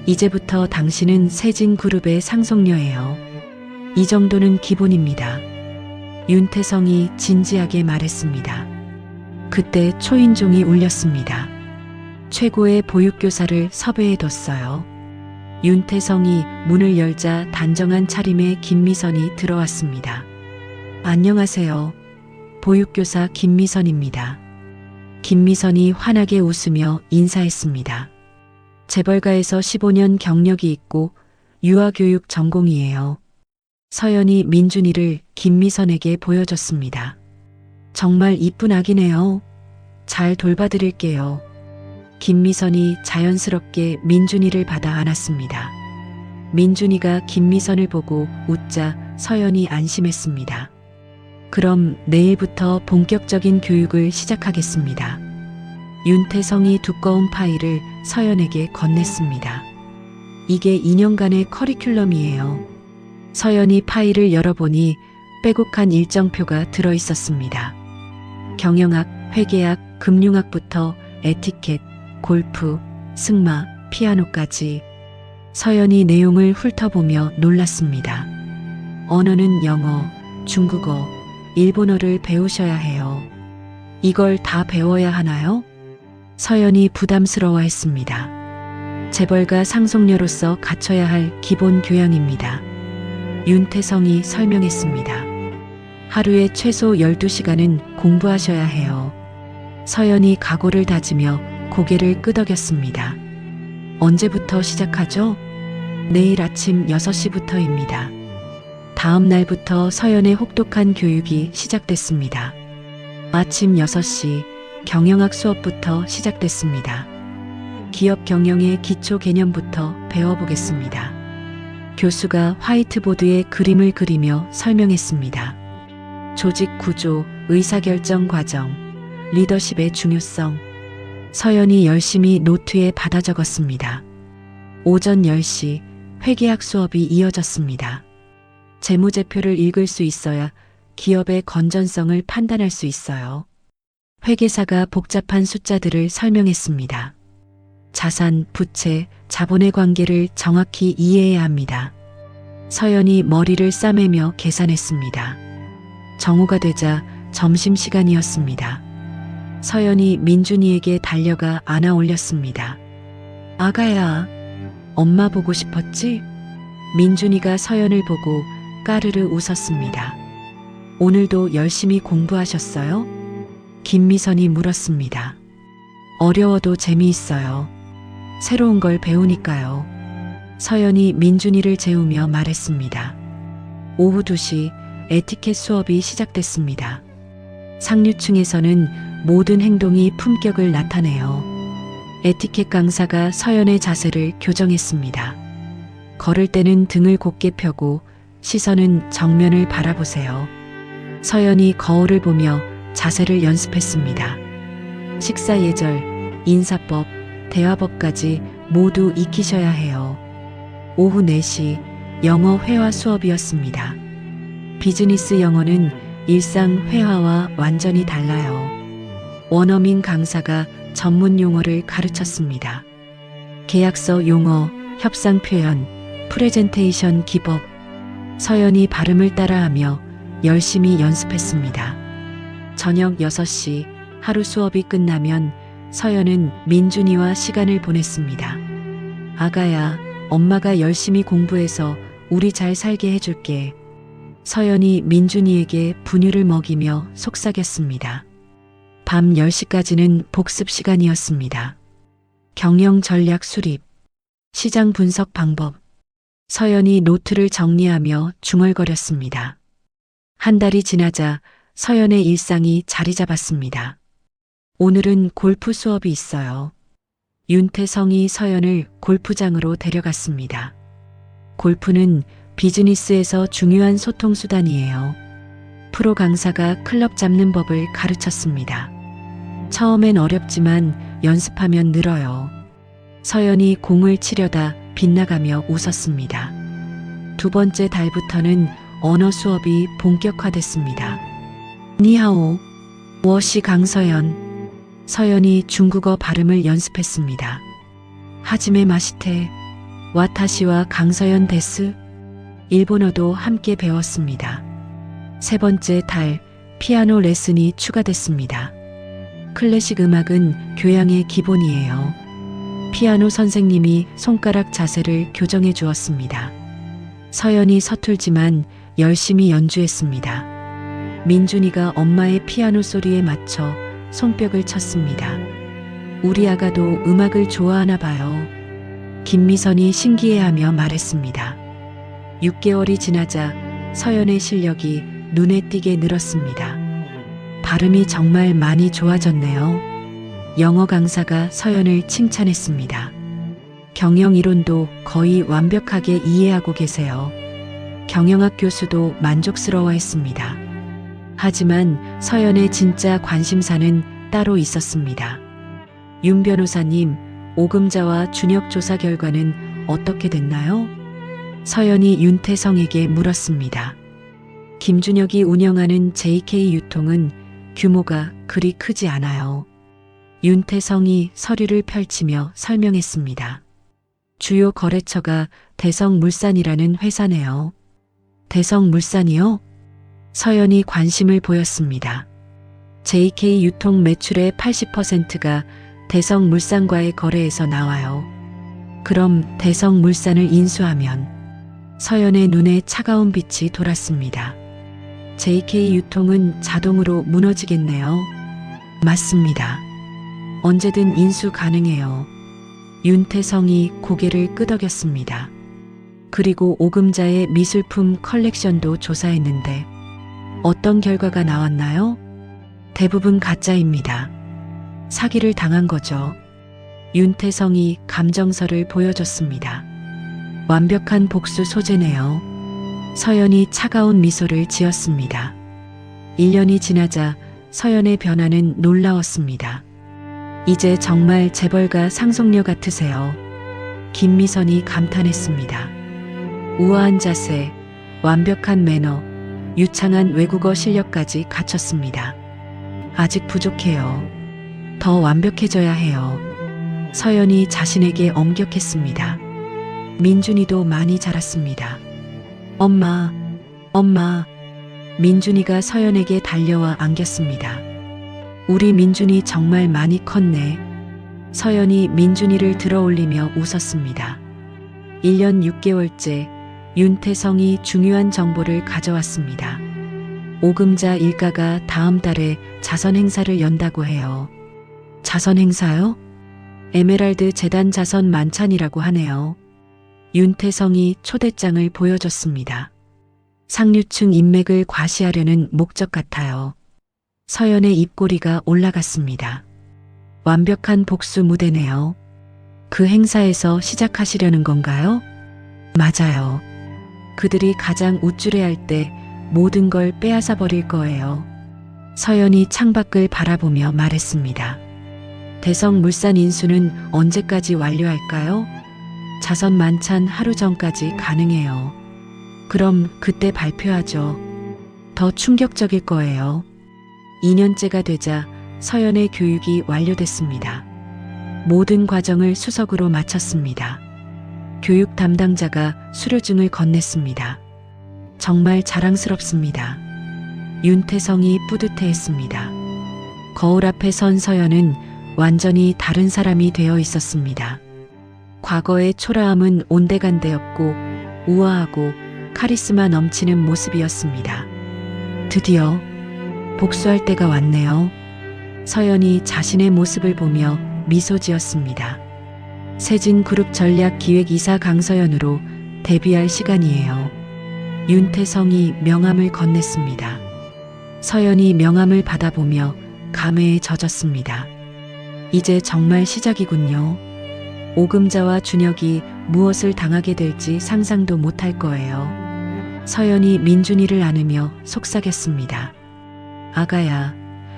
Speaker 2: 이제부터 당신은 세진그룹의 상속녀예요. 이 정도는 기본입니다. 윤태성이 진지하게 말했습니다. 그때 초인종이 울렸습니다. 최고의 보육교사를 섭외해뒀어요. 윤태성이 문을 열자 단정한 차림의 김미선이 들어왔습니다. 안녕하세요. 보육교사 김미선입니다. 김미선이 환하게 웃으며 인사했습니다. 재벌가에서 15년 경력이 있고 유아교육 전공이에요. 서연이 민준이를 김미선에게 보여줬습니다. 정말 이쁜 아기네요. 잘 돌봐드릴게요. 김미선이 자연스럽게 민준이를 받아 안았습니다. 민준이가 김미선을 보고 웃자 서연이 안심했습니다. 그럼 내일부터 본격적인 교육을 시작하겠습니다. 윤태성이 두꺼운 파일을 서연에게 건넸습니다. 이게 2년간의 커리큘럼이에요. 서연이 파일을 열어보니 빼곡한 일정표가 들어있었습니다. 경영학, 회계학, 금융학부터 에티켓, 골프, 승마, 피아노까지. 서연이 내용을 훑어보며 놀랐습니다. 언어는 영어, 중국어, 일본어를 배우셔야 해요. 이걸 다 배워야 하나요? 서연이 부담스러워했습니다. 재벌가 상속녀로서 갖춰야 할 기본 교양입니다. 윤태성이 설명했습니다. 하루에 최소 12시간은 공부하셔야 해요. 서연이 각오를 다지며 고개를 끄덕였습니다. 언제부터 시작하죠? 내일 아침 6시부터입니다. 다음 날부터 서연의 혹독한 교육이 시작됐습니다. 아침 6시 경영학 수업부터 시작됐습니다. 기업 경영의 기초 개념부터 배워보겠습니다. 교수가 화이트보드에 그림을 그리며 설명했습니다. 조직 구조, 의사결정 과정, 리더십의 중요성. 서연이 열심히 노트에 받아 적었습니다. 오전 10시 회계학 수업이 이어졌습니다. 재무제표를 읽을 수 있어야 기업의 건전성을 판단할 수 있어요. 회계사가 복잡한 숫자들을 설명했습니다. 자산, 부채, 자본의 관계를 정확히 이해해야 합니다. 서연이 머리를 싸매며 계산했습니다. 정오가 되자 점심시간이었습니다. 서연이 민준이에게 달려가 안아 올렸습니다. 아가야, 엄마 보고 싶었지? 민준이가 서연을 보고 까르르 웃었습니다. 오늘도 열심히 공부하셨어요? 김미선이 물었습니다. 어려워도 재미있어요. 새로운 걸 배우니까요. 서연이 민준이를 재우며 말했습니다. 오후 2시 에티켓 수업이 시작됐습니다. 상류층에서는 모든 행동이 품격을 나타내요. 에티켓 강사가 서연의 자세를 교정했습니다. 걸을 때는 등을 곧게 펴고 시선은 정면을 바라보세요. 서연이 거울을 보며 자세를 연습했습니다. 식사 예절, 인사법, 대화법까지 모두 익히셔야 해요. 오후 4시 영어 회화 수업이었습니다. 비즈니스 영어는 일상 회화와 완전히 달라요. 원어민 강사가 전문 용어를 가르쳤습니다. 계약서 용어, 협상 표현, 프레젠테이션 기법. 서연이 발음을 따라하며 열심히 연습했습니다. 저녁 6시 하루 수업이 끝나면 서연은 민준이와 시간을 보냈습니다. 아가야, 엄마가 열심히 공부해서 우리 잘 살게 해줄게. 서연이 민준이에게 분유를 먹이며 속삭였습니다. 밤 10시까지는 복습 시간이었습니다. 경영 전략 수립, 시장 분석 방법. 서연이 노트를 정리하며 중얼거렸습니다. 한 달이 지나자 서연의 일상이 자리 잡았습니다. 오늘은 골프 수업이 있어요. 윤태성이 서연을 골프장으로 데려갔습니다. 골프는 비즈니스에서 중요한 소통 수단이에요. 프로 강사가 클럽 잡는 법을 가르쳤습니다. 처음엔 어렵지만 연습하면 늘어요. 서연이 공을 치려다 빗나가며 웃었습니다. 두 번째 달부터는 언어 수업이 본격화됐습니다. 니하오, 워시 강서연. 서연이 중국어 발음을 연습했습니다. 하지메 마시테, 와타시와 강서연 데스. 일본어도 함께 배웠습니다. 세 번째 달, 피아노 레슨이 추가됐습니다. 클래식 음악은 교양의 기본이에요. 피아노 선생님이 손가락 자세를 교정해 주었습니다. 서연이 서툴지만 열심히 연주했습니다. 민준이가 엄마의 피아노 소리에 맞춰 손뼉을 쳤습니다. 우리 아가도 음악을 좋아하나 봐요. 김미선이 신기해하며 말했습니다. 6개월이 지나자 서연의 실력이 눈에 띄게 늘었습니다. 발음이 정말 많이 좋아졌네요. 영어 강사가 서연을 칭찬했습니다. 경영 이론도 거의 완벽하게 이해하고 계세요. 경영학 교수도 만족스러워했습니다. 하지만 서연의 진짜 관심사는 따로 있었습니다. 윤 변호사님, 오금자와 준혁 조사 결과는 어떻게 됐나요? 서연이 윤태성에게 물었습니다. 김준혁이 운영하는 JK 유통은 규모가 그리 크지 않아요. 윤태성이 서류를 펼치며 설명했습니다. 주요 거래처가 대성물산이라는 회사네요. 대성물산이요? 서연이 관심을 보였습니다. JK 유통 매출의 80%가 대성물산과의 거래에서 나와요. 그럼 대성물산을 인수하면 서연의 눈에 차가운 빛이 돌았습니다. JK 유통은 자동으로 무너지겠네요. 맞습니다. 언제든 인수 가능해요. 윤태성이 고개를 끄덕였습니다. 그리고 오금자의 미술품 컬렉션도 조사했는데 어떤 결과가 나왔나요? 대부분 가짜입니다. 사기를 당한 거죠. 윤태성이 감정서를 보여줬습니다. 완벽한 복수 소재네요. 서연이 차가운 미소를 지었습니다. 1년이 지나자 서연의 변화는 놀라웠습니다. 이제 정말 재벌가 상속녀 같으세요. 김미선이 감탄했습니다. 우아한 자세, 완벽한 매너, 유창한 외국어 실력까지 갖췄습니다. 아직 부족해요. 더 완벽해져야 해요. 서연이 자신에게 엄격했습니다. 민준이도 많이 자랐습니다. 엄마, 엄마. 민준이가 서연에게 달려와 안겼습니다. 우리 민준이 정말 많이 컸네. 서연이 민준이를 들어올리며 웃었습니다. 1년 6개월째 윤태성이 중요한 정보를 가져왔습니다. 오금자 일가가 다음 달에 자선 행사를 연다고 해요. 자선 행사요? 에메랄드 재단 자선 만찬이라고 하네요. 윤태성이 초대장을 보여줬습니다. 상류층 인맥을 과시하려는 목적 같아요. 서연의 입꼬리가 올라갔습니다. 완벽한 복수 무대네요. 그 행사에서 시작하시려는 건가요? 맞아요. 그들이 가장 우쭐해할 때 모든 걸 빼앗아 버릴 거예요. 서연이 창밖을 바라보며 말했습니다. 대성물산 인수는 언제까지 완료할까요? 자선 만찬 하루 전까지 가능해요. 그럼 그때 발표하죠. 더 충격적일 거예요. 2년째가 되자 서연의 교육이 완료됐습니다. 모든 과정을 수석으로 마쳤습니다. 교육 담당자가 수료증을 건넸습니다. 정말 자랑스럽습니다. 윤태성이 뿌듯해했습니다. 거울 앞에 선 서연은 완전히 다른 사람이 되어 있었습니다. 과거의 초라함은 온데간데였고 우아하고 카리스마 넘치는 모습이었습니다. 드디어 복수할 때가 왔네요. 서연이 자신의 모습을 보며 미소 지었습니다. 세진그룹 전략기획이사 강서연으로 데뷔할 시간이에요. 윤태성이 명함을 건넸습니다. 서연이 명함을 받아보며 감회에 젖었습니다. 이제 정말 시작이군요. 오금자와 준혁이 무엇을 당하게 될지 상상도 못할 거예요. 서연이 민준이를 안으며 속삭였습니다. 아가야,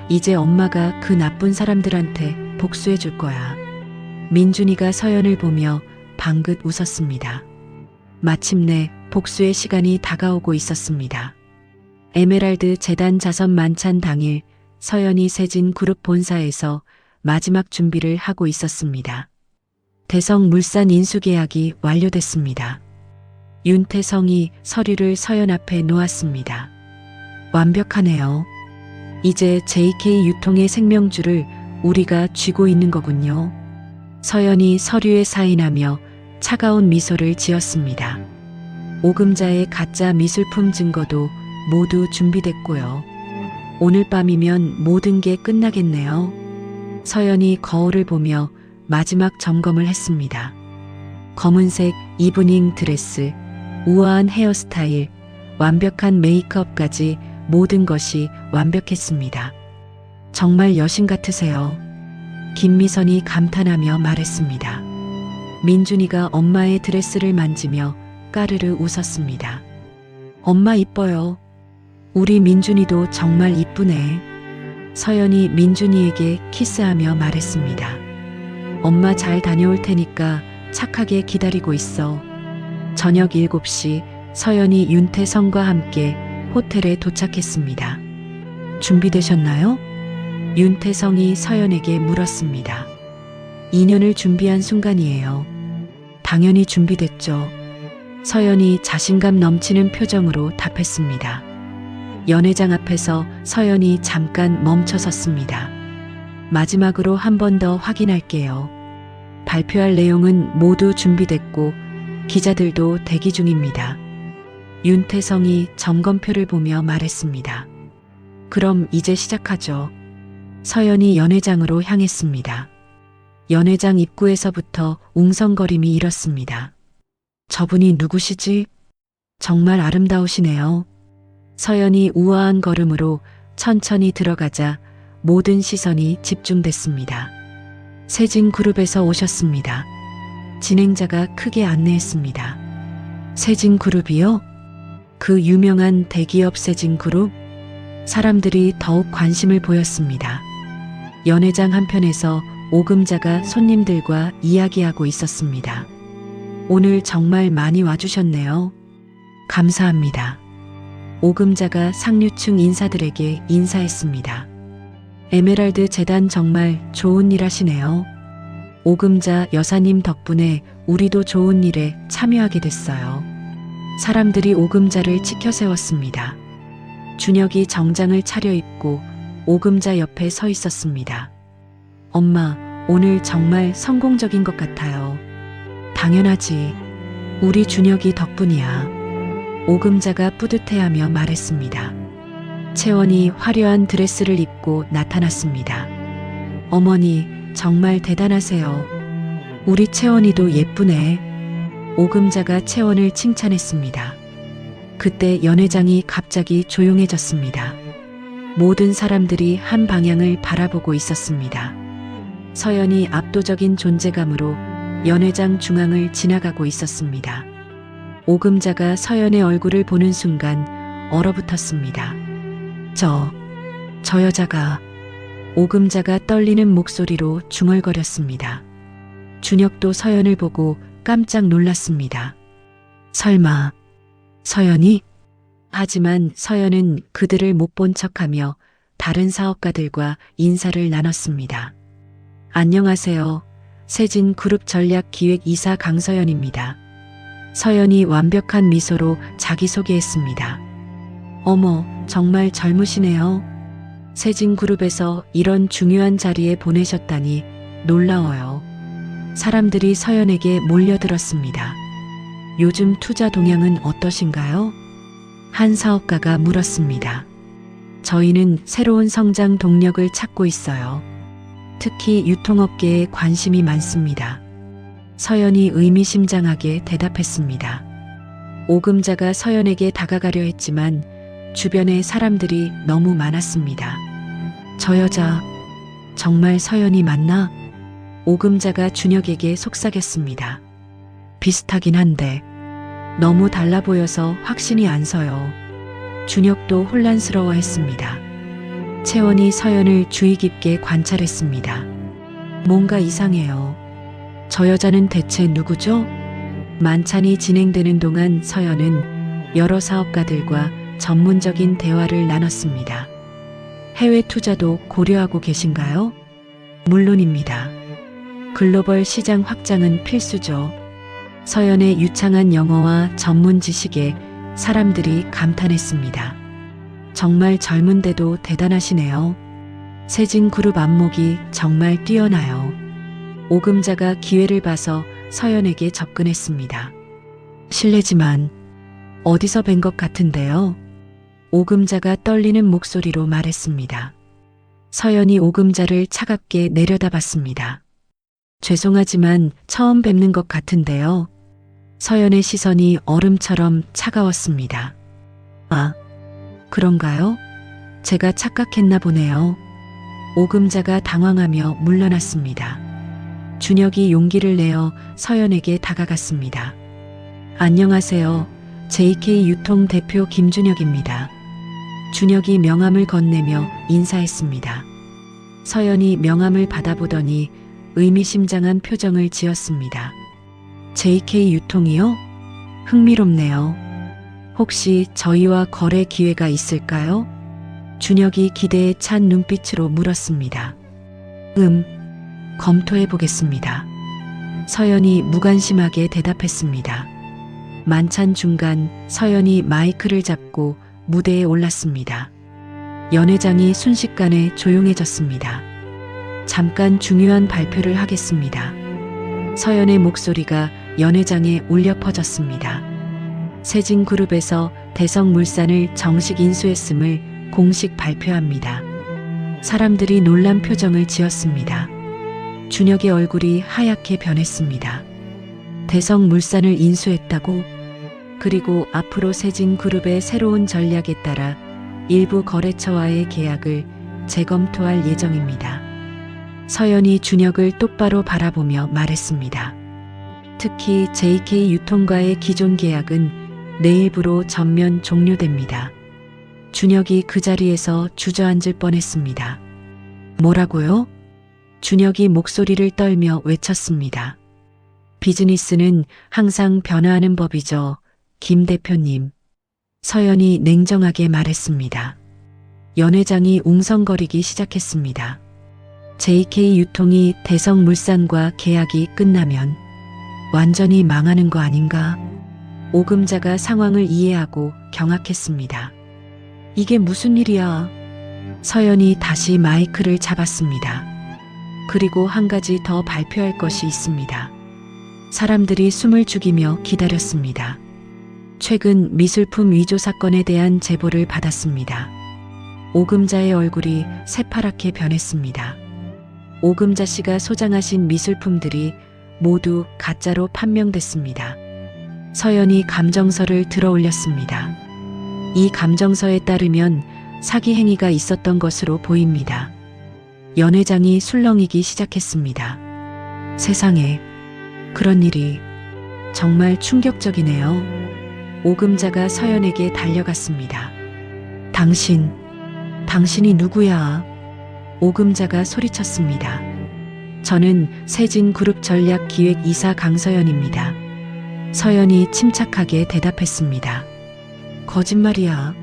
Speaker 2: 이제 엄마가 그 나쁜 사람들한테 복수해 줄 거야. 민준이가 서연을 보며 방긋 웃었습니다. 마침내 복수의 시간이 다가오고 있었습니다. 에메랄드 재단 자선 만찬 당일 서연이 세진그룹 본사에서 마지막 준비를 하고 있었습니다. 대성물산 인수 계약이 완료됐습니다. 윤태성이 서류를 서연 앞에 놓았습니다. 완벽하네요. 이제 JK 유통의 생명줄을 우리가 쥐고 있는 거군요. 서연이 서류에 사인하며 차가운 미소를 지었습니다. 오금자의 가짜 미술품 증거도 모두 준비됐고요. 오늘 밤이면 모든 게 끝나겠네요. 서연이 거울을 보며 마지막 점검을 했습니다. 검은색 이브닝 드레스, 우아한 헤어스타일, 완벽한 메이크업까지 모든 것이 완벽했습니다. 정말 여신 같으세요. 김미선이 감탄하며 말했습니다. 민준이가 엄마의 드레스를 만지며 까르르 웃었습니다. 엄마 이뻐요. 우리 민준이도 정말 이쁘네. 서연이 민준이에게 키스하며 말했습니다. 엄마 잘 다녀올 테니까 착하게 기다리고 있어. 저녁 7시 서연이 윤태성과 함께 호텔에 도착했습니다. 준비되셨나요? 윤태성이 서연에게 물었습니다. 2년을 준비한 순간이에요. 당연히 준비됐죠. 서연이 자신감 넘치는 표정으로 답했습니다. 연회장 앞에서 서연이 잠깐 멈춰 섰습니다. 마지막으로 한 번 더 확인할게요. 발표할 내용은 모두 준비됐고 기자들도 대기 중입니다. 윤태성이 점검표를 보며 말했습니다. 그럼 이제 시작하죠. 서연이 연회장으로 향했습니다. 연회장 입구에서부터 웅성거림이 일었습니다. 저분이 누구시지? 정말 아름다우시네요. 서연이 우아한 걸음으로 천천히 들어가자 모든 시선이 집중됐습니다. 세진그룹에서 오셨습니다. 진행자가 크게 안내했습니다. 세진그룹이요? 그 유명한 대기업 세진그룹? 사람들이 더욱 관심을 보였습니다. 연회장 한편에서 오금자가 손님들과 이야기하고 있었습니다. 오늘 정말 많이 와주셨네요. 감사합니다. 오금자가 상류층 인사들에게 인사했습니다. 에메랄드 재단 정말 좋은 일 하시네요. 오금자 여사님 덕분에 우리도 좋은 일에 참여하게 됐어요. 사람들이 오금자를 치켜 세웠습니다. 준혁이 정장을 차려입고 오금자 옆에 서 있었습니다. 엄마, 오늘 정말 성공적인 것 같아요. 당연하지. 우리 준혁이 덕분이야. 오금자가 뿌듯해하며 말했습니다. 채원이 화려한 드레스를 입고 나타났습니다. 어머니, 정말 대단하세요. 우리 채원이도 예쁘네. 오금자가 채원을 칭찬했습니다. 그때 연회장이 갑자기 조용해졌습니다. 모든 사람들이 한 방향을 바라보고 있었습니다. 서연이 압도적인 존재감으로 연회장 중앙을 지나가고 있었습니다. 오금자가 서연의 얼굴을 보는 순간 얼어붙었습니다. 저 여자가... 오금자가 떨리는 목소리로 중얼거렸습니다. 준혁도 서연을 보고 깜짝 놀랐습니다. 설마 서연이? 하지만 서연은 그들을 못 본 척하며 다른 사업가들과 인사를 나눴습니다. 안녕하세요. 세진그룹 전략기획이사 강서연입니다. 서연이 완벽한 미소로 자기소개했습니다. 어머, 정말 젊으시네요. 세진그룹에서 이런 중요한 자리에 보내셨다니 놀라워요. 사람들이 서연에게 몰려들었습니다. 요즘 투자 동향은 어떠신가요? 한 사업가가 물었습니다. 저희는 새로운 성장 동력을 찾고 있어요. 특히 유통업계에 관심이 많습니다. 서연이 의미심장하게 대답했습니다. 오금자가 서연에게 다가가려 했지만 주변에 사람들이 너무 많았습니다. 저 여자 정말 서연이 맞나? 오금자가 준혁에게 속삭였습니다. 비슷하긴 한데 너무 달라 보여서 확신이 안 서요. 준혁도 혼란스러워했습니다. 채원이 서연을 주의 깊게 관찰했습니다. 뭔가 이상해요. 저 여자는 대체 누구죠? 만찬이 진행되는 동안 서연은 여러 사업가들과 전문적인 대화를 나눴습니다. 해외 투자도 고려하고 계신가요? 물론입니다. 글로벌 시장 확장은 필수죠. 서연의 유창한 영어와 전문 지식에 사람들이 감탄했습니다. 정말 젊은데도 대단하시네요. 세진그룹 안목이 정말 뛰어나요. 오금자가 기회를 봐서 서연에게 접근했습니다. 실례지만 어디서 뵌 것 같은데요? 오금자가 떨리는 목소리로 말했습니다. 서연이 오금자를 차갑게 내려다봤습니다. 죄송하지만 처음 뵙는 것 같은데요. 서연의 시선이 얼음처럼 차가웠습니다. 아, 그런가요? 제가 착각했나 보네요. 오금자가 당황하며 물러났습니다. 준혁이 용기를 내어 서연에게 다가갔습니다. 안녕하세요. JK 유통 대표 김준혁입니다. 준혁이 명함을 건네며 인사했습니다. 서연이 명함을 받아보더니 의미심장한 표정을 지었습니다. JK 유통이요? 흥미롭네요. 혹시 저희와 거래 기회가 있을까요? 준혁이 기대에 찬 눈빛으로 물었습니다. 검토해 보겠습니다. 서연이 무관심하게 대답했습니다. 만찬 중간 서연이 마이크를 잡고 무대에 올랐습니다. 연회장이 순식간에 조용해졌습니다. 잠깐 중요한 발표를 하겠습니다. 서연의 목소리가 연회장에 울려 퍼졌습니다. 세진그룹에서 대성물산을 정식 인수했음을 공식 발표합니다. 사람들이 놀란 표정을 지었습니다. 준혁의 얼굴이 하얗게 변했습니다. 대성물산을 인수했다고? 그리고 앞으로 세진그룹의 새로운 전략에 따라 일부 거래처와의 계약을 재검토할 예정입니다. 서연이 준혁을 똑바로 바라보며 말했습니다. 특히 JK 유통과의 기존 계약은 내일부로 전면 종료됩니다. 준혁이 그 자리에서 주저앉을 뻔했습니다. 뭐라고요? 준혁이 목소리를 떨며 외쳤습니다. 비즈니스는 항상 변화하는 법이죠. 김 대표님. 서연이 냉정하게 말했습니다. 연회장이 웅성거리기 시작했습니다. JK 유통이 대성물산과 계약이 끝나면 완전히 망하는 거 아닌가? 오금자가 상황을 이해하고 경악했습니다. 이게 무슨 일이야? 서연이 다시 마이크를 잡았습니다. 그리고 한 가지 더 발표할 것이 있습니다. 사람들이 숨을 죽이며 기다렸습니다. 최근 미술품 위조 사건에 대한 제보를 받았습니다. 오금자의 얼굴이 새파랗게 변했습니다. 오금자 씨가 소장하신 미술품들이 모두 가짜로 판명됐습니다. 서연이 감정서를 들어 올렸습니다. 이 감정서에 따르면 사기 행위가 있었던 것으로 보입니다. 연회장이 술렁이기 시작했습니다. 세상에, 그런 일이 정말 충격적이네요. 오금자가 서연에게 달려갔습니다. 당신이 누구야? 오금자가 소리쳤습니다. 저는 세진그룹 전략기획이사 강서연입니다. 서연이 침착하게 대답했습니다. 거짓말이야.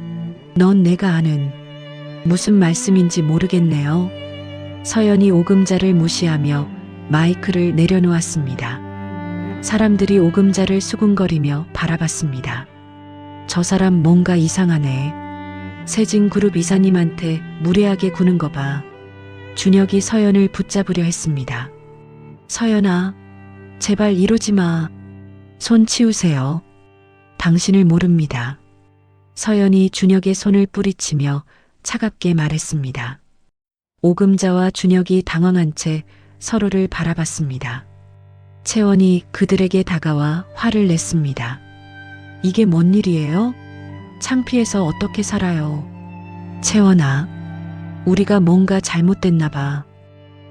Speaker 2: 넌 내가 아는. 무슨 말씀인지 모르겠네요. 서연이 오금자를 무시하며 마이크를 내려놓았습니다. 사람들이 오금자를 수군거리며 바라봤습니다. 저 사람 뭔가 이상하네. 세진그룹 이사님한테 무례하게 구는 거 봐. 준혁이 서연을 붙잡으려 했습니다. 서연아, 제발 이러지 마. 손 치우세요. 당신을 모릅니다. 서연이 준혁의 손을 뿌리치며 차갑게 말했습니다. 오금자와 준혁이 당황한 채 서로를 바라봤습니다. 채원이 그들에게 다가와 화를 냈습니다. 이게 뭔 일이에요? 창피해서 어떻게 살아요? 채원아, 우리가 뭔가 잘못됐나 봐.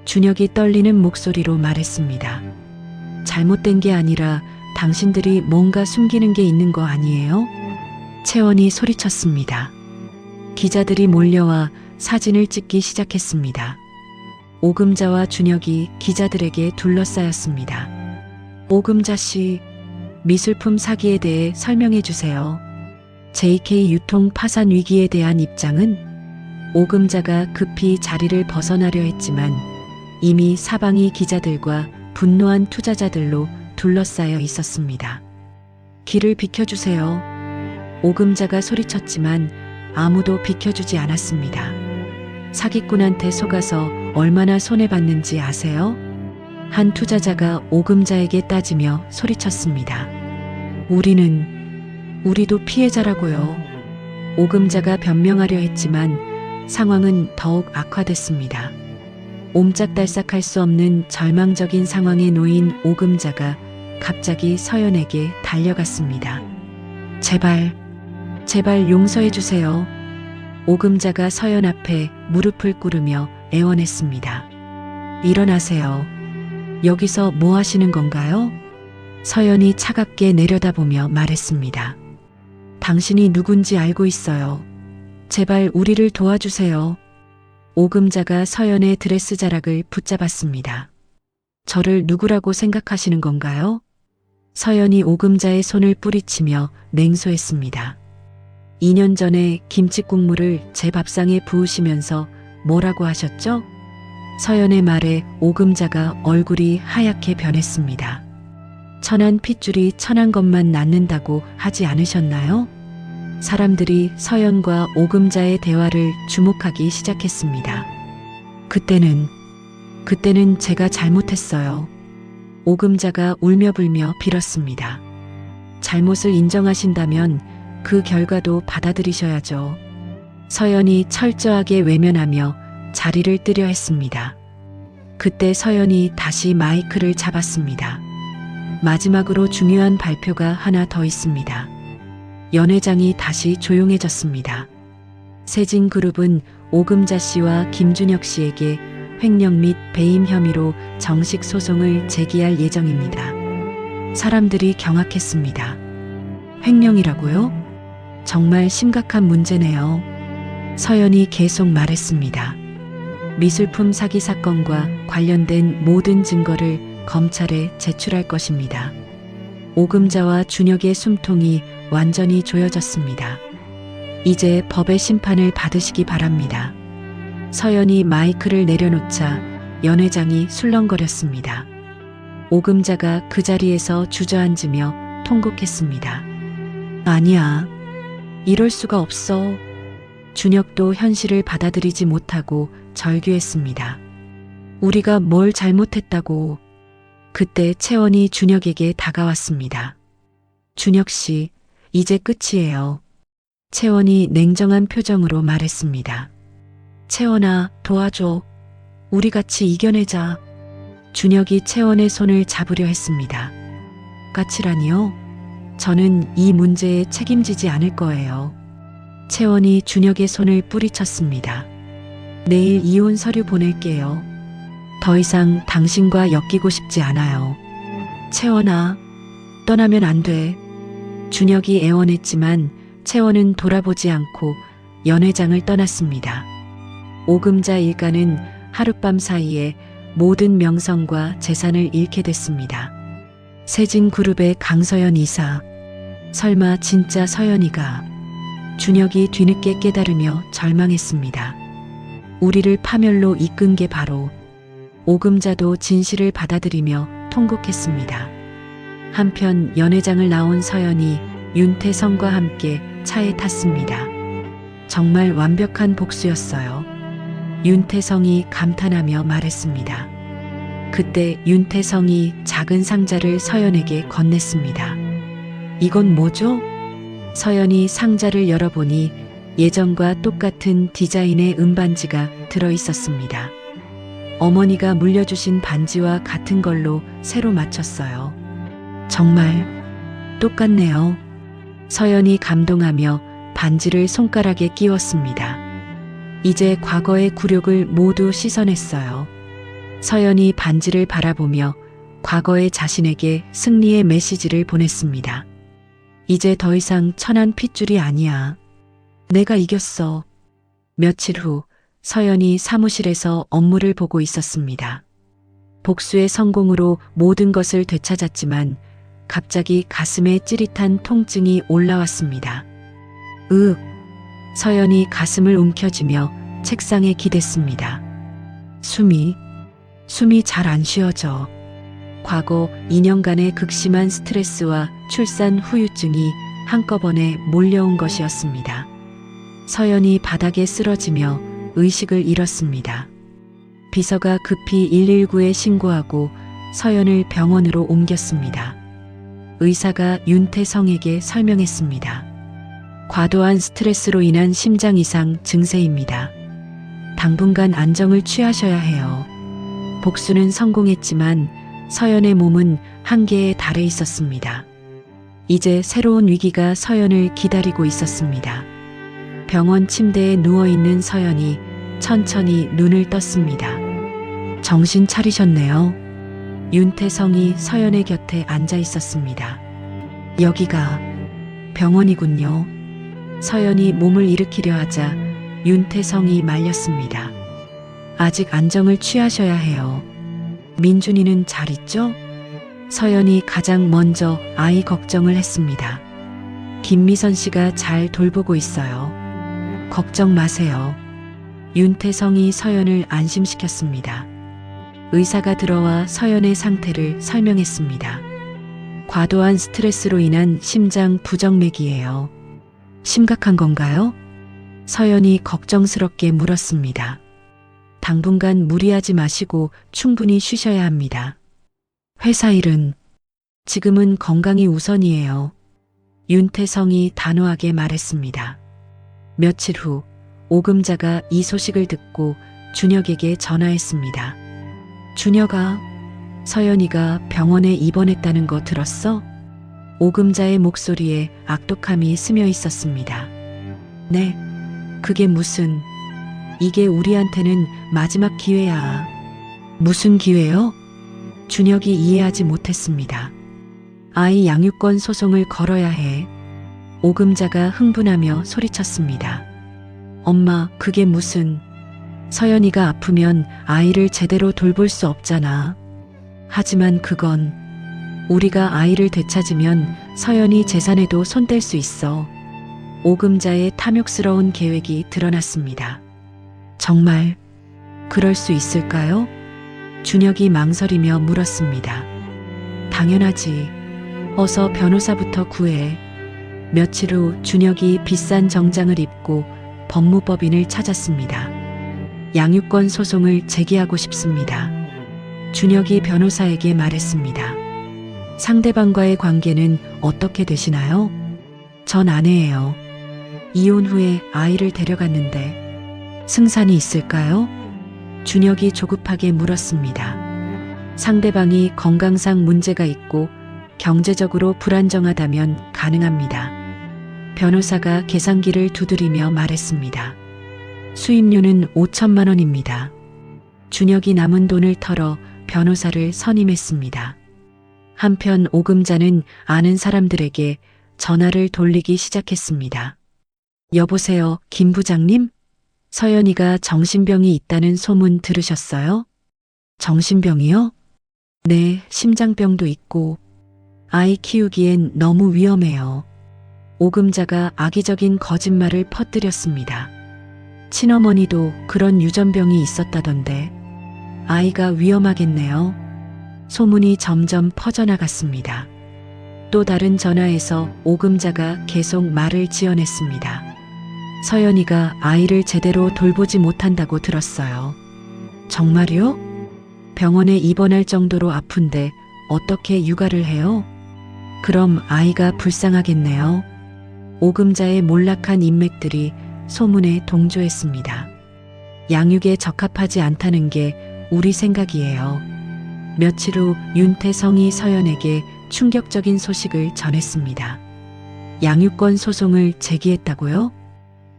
Speaker 2: 준혁이 떨리는 목소리로 말했습니다. 잘못된 게 아니라 당신들이 뭔가 숨기는 게 있는 거 아니에요? 채원이 소리쳤습니다. 기자들이 몰려와 사진을 찍기 시작했습니다. 오금자와 준혁이 기자들에게 둘러싸였습니다. 오금자 씨, 미술품 사기에 대해 설명해 주세요. JK 유통 파산 위기에 대한 입장은? 오금자가 급히 자리를 벗어나려 했지만 이미 사방이 기자들과 분노한 투자자들로 둘러싸여 있었습니다. 길을 비켜주세요. 오금자가 소리쳤지만 아무도 비켜주지 않았습니다. 사기꾼한테 속아서 얼마나 손해봤는지 아세요? 한 투자자가 오금자에게 따지며 소리쳤습니다. 우리도 피해자라고요. 오금자가 변명하려 했지만 상황은 더욱 악화됐습니다. 옴짝달싹할 수 없는 절망적인 상황에 놓인 오금자가 갑자기 서연에게 달려갔습니다. 제발 용서해 주세요. 오금자가 서연 앞에 무릎을 꿇으며 애원했습니다. 일어나세요. 여기서 뭐 하시는 건가요? 서연이 차갑게 내려다보며 말했습니다. 당신이 누군지 알고 있어요. 제발 우리를 도와주세요. 오금자가 서연의 드레스 자락을 붙잡았습니다. 저를 누구라고 생각하시는 건가요? 서연이 오금자의 손을 뿌리치며 냉소했습니다. 2년 전에 김치국물을 제 밥상에 부으시면서 뭐라고 하셨죠? 서연의 말에 오금자가 얼굴이 하얗게 변했습니다. 천안 핏줄이 천한 것만 낳는다고 하지 않으셨나요? 사람들이 서연과 오금자의 대화를 주목하기 시작했습니다. 그때는 제가 잘못했어요. 오금자가 울며불며 빌었습니다. 잘못을 인정하신다면 그 결과도 받아들이셔야죠. 서연이 철저하게 외면하며 자리를 뜨려 했습니다. 그때 서연이 다시 마이크를 잡았습니다. 마지막으로 중요한 발표가 하나 더 있습니다. 연회장이 다시 조용해졌습니다. 세진그룹은 오금자 씨와 김준혁 씨에게 횡령 및 배임 혐의로 정식 소송을 제기할 예정입니다. 사람들이 경악했습니다. 횡령이라고요? 정말 심각한 문제네요. 서연이 계속 말했습니다. 미술품 사기 사건과 관련된 모든 증거를 검찰에 제출할 것입니다. 오금자와 준혁의 숨통이 완전히 조여졌습니다. 이제 법의 심판을 받으시기 바랍니다. 서연이 마이크를 내려놓자 연회장이 술렁거렸습니다. 오금자가 그 자리에서 주저앉으며 통곡했습니다. 아니야. 이럴 수가 없어. 준혁도 현실을 받아들이지 못하고 절규했습니다. 우리가 뭘 잘못했다고. 그때 채원이 준혁에게 다가왔습니다. 준혁 씨, 이제 끝이에요. 채원이 냉정한 표정으로 말했습니다. 채원아, 도와줘. 우리 같이 이겨내자. 준혁이 채원의 손을 잡으려 했습니다. 까칠하니요? 저는 이 문제에 책임지지 않을 거예요. 채원이 준혁의 손을 뿌리쳤습니다. 내일 이혼 서류 보낼게요. 더 이상 당신과 엮이고 싶지 않아요. 채원아, 떠나면 안 돼. 준혁이 애원했지만 채원은 돌아보지 않고 연회장을 떠났습니다. 오금자 일가는 하룻밤 사이에 모든 명성과 재산을 잃게 됐습니다. 세진그룹의 강서연 이사. 설마 진짜 서연이가. 준혁이 뒤늦게 깨달으며 절망했습니다. 우리를 파멸로 이끈 게 바로. 오금자도 진실을 받아들이며 통곡했습니다. 한편 연회장을 나온 서연이 윤태성과 함께 차에 탔습니다. 정말 완벽한 복수였어요. 윤태성이 감탄하며 말했습니다. 그때 윤태성이 작은 상자를 서연에게 건넸습니다. 이건 뭐죠? 서연이 상자를 열어보니 예전과 똑같은 디자인의 은반지가 들어 있었습니다. 어머니가 물려주신 반지와 같은 걸로 새로 맞췄어요. 정말 똑같네요. 서연이 감동하며 반지를 손가락에 끼웠습니다. 이제 과거의 굴욕을 모두 씻어냈어요. 서연이 반지를 바라보며 과거의 자신에게 승리의 메시지를 보냈습니다. 이제 더 이상 천한 핏줄이 아니야. 내가 이겼어. 며칠 후 서연이 사무실에서 업무를 보고 있었습니다. 복수의 성공으로 모든 것을 되찾았지만 갑자기 가슴에 찌릿한 통증이 올라왔습니다. 서연이 가슴을 움켜쥐며 책상에 기댔습니다. 숨이 잘 안 쉬어져. 과거 2년간의 극심한 스트레스와 출산 후유증이 한꺼번에 몰려온 것이었습니다. 서연이 바닥에 쓰러지며 의식을 잃었습니다. 비서가 급히 119에 신고하고 서연을 병원으로 옮겼습니다. 의사가 윤태성에게 설명했습니다. 과도한 스트레스로 인한 심장 이상 증세입니다. 당분간 안정을 취하셔야 해요. 복수는 성공했지만 서연의 몸은 한계에 달해 있었습니다. 이제 새로운 위기가 서연을 기다리고 있었습니다. 병원 침대에 누워있는 서연이 천천히 눈을 떴습니다. 정신 차리셨네요. 윤태성이 서연의 곁에 앉아 있었습니다. 여기가 병원이군요. 서연이 몸을 일으키려 하자 윤태성이 말렸습니다. 아직 안정을 취하셔야 해요. 민준이는 잘 있죠? 서연이 가장 먼저 아이 걱정을 했습니다. 김미선 씨가 잘 돌보고 있어요. 걱정 마세요. 윤태성이 서연을 안심시켰습니다. 의사가 들어와 서연의 상태를 설명했습니다. 과도한 스트레스로 인한 심장 부정맥이에요. 심각한 건가요? 서연이 걱정스럽게 물었습니다. 당분간 무리하지 마시고 충분히 쉬셔야 합니다. 회사 일은 지금은 건강이 우선이에요. 윤태성이 단호하게 말했습니다. 며칠 후 오금자가 이 소식을 듣고 준혁에게 전화했습니다. 준혁아, 서연이가 병원에 입원했다는 거 들었어? 오금자의 목소리에 악독함이 스며 있었습니다. 네, 그게 무슨... 이게 우리한테는 마지막 기회야. 무슨 기회요? 준혁이 이해하지 못했습니다. 아이 양육권 소송을 걸어야 해. 오금자가 흥분하며 소리쳤습니다. 엄마, 그게 무슨... 서연이가 아프면 아이를 제대로 돌볼 수 없잖아. 하지만 그건 우리가 아이를 되찾으면 서연이 재산에도 손댈 수 있어. 오금자의 탐욕스러운 계획이 드러났습니다. 정말 그럴 수 있을까요? 준혁이 망설이며 물었습니다. 당연하지. 어서 변호사부터 구해. 며칠 후 준혁이 비싼 정장을 입고 법무법인을 찾았습니다. 양육권 소송을 제기하고 싶습니다. 준혁이 변호사에게 말했습니다. 상대방과의 관계는 어떻게 되시나요? 전 아내예요. 이혼 후에 아이를 데려갔는데 승산이 있을까요? 준혁이 조급하게 물었습니다. 상대방이 건강상 문제가 있고 경제적으로 불안정하다면 가능합니다. 변호사가 계산기를 두드리며 말했습니다. 수임료는 5천만 원입니다. 준혁이 남은 돈을 털어 변호사를 선임했습니다. 한편 오금자는 아는 사람들에게 전화를 돌리기 시작했습니다. 여보세요, 김 부장님? 서연이가 정신병이 있다는 소문 들으셨어요? 정신병이요? 네, 심장병도 있고 아이 키우기엔 너무 위험해요. 오금자가 악의적인 거짓말을 퍼뜨렸습니다. 친어머니도 그런 유전병이 있었다던데 아이가 위험하겠네요. 소문이 점점 퍼져나갔습니다. 또 다른 전화에서 오금자가 계속 말을 지어냈습니다. 서연이가 아이를 제대로 돌보지 못한다고 들었어요. 정말요? 병원에 입원할 정도로 아픈데 어떻게 육아를 해요? 그럼 아이가 불쌍하겠네요. 오금자의 몰락한 인맥들이 소문에 동조했습니다. 양육에 적합하지 않다는 게 우리 생각이에요. 며칠 후 윤태성이 서연에게 충격적인 소식을 전했습니다. 양육권 소송을 제기했다고요?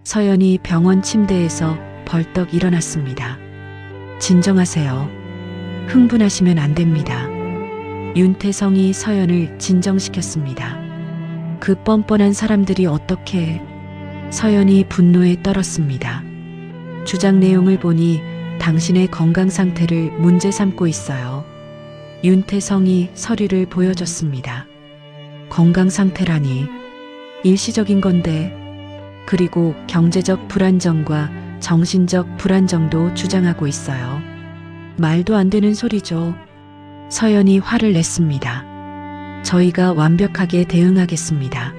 Speaker 2: 서연이 병원 침대에서 벌떡 일어났습니다. 진정하세요. 흥분하시면 안 됩니다. 윤태성이 서연을 진정시켰습니다. 그 뻔뻔한 사람들이 어떻게... 서연이 분노에 떨었습니다. 주장 내용을 보니 당신의 건강 상태를 문제 삼고 있어요. 윤태성이 서류를 보여줬습니다. 건강 상태라니 일시적인 건데, 그리고 경제적 불안정과 정신적 불안정도 주장하고 있어요. 말도 안 되는 소리죠. 서연이 화를 냈습니다. 저희가 완벽하게 대응하겠습니다.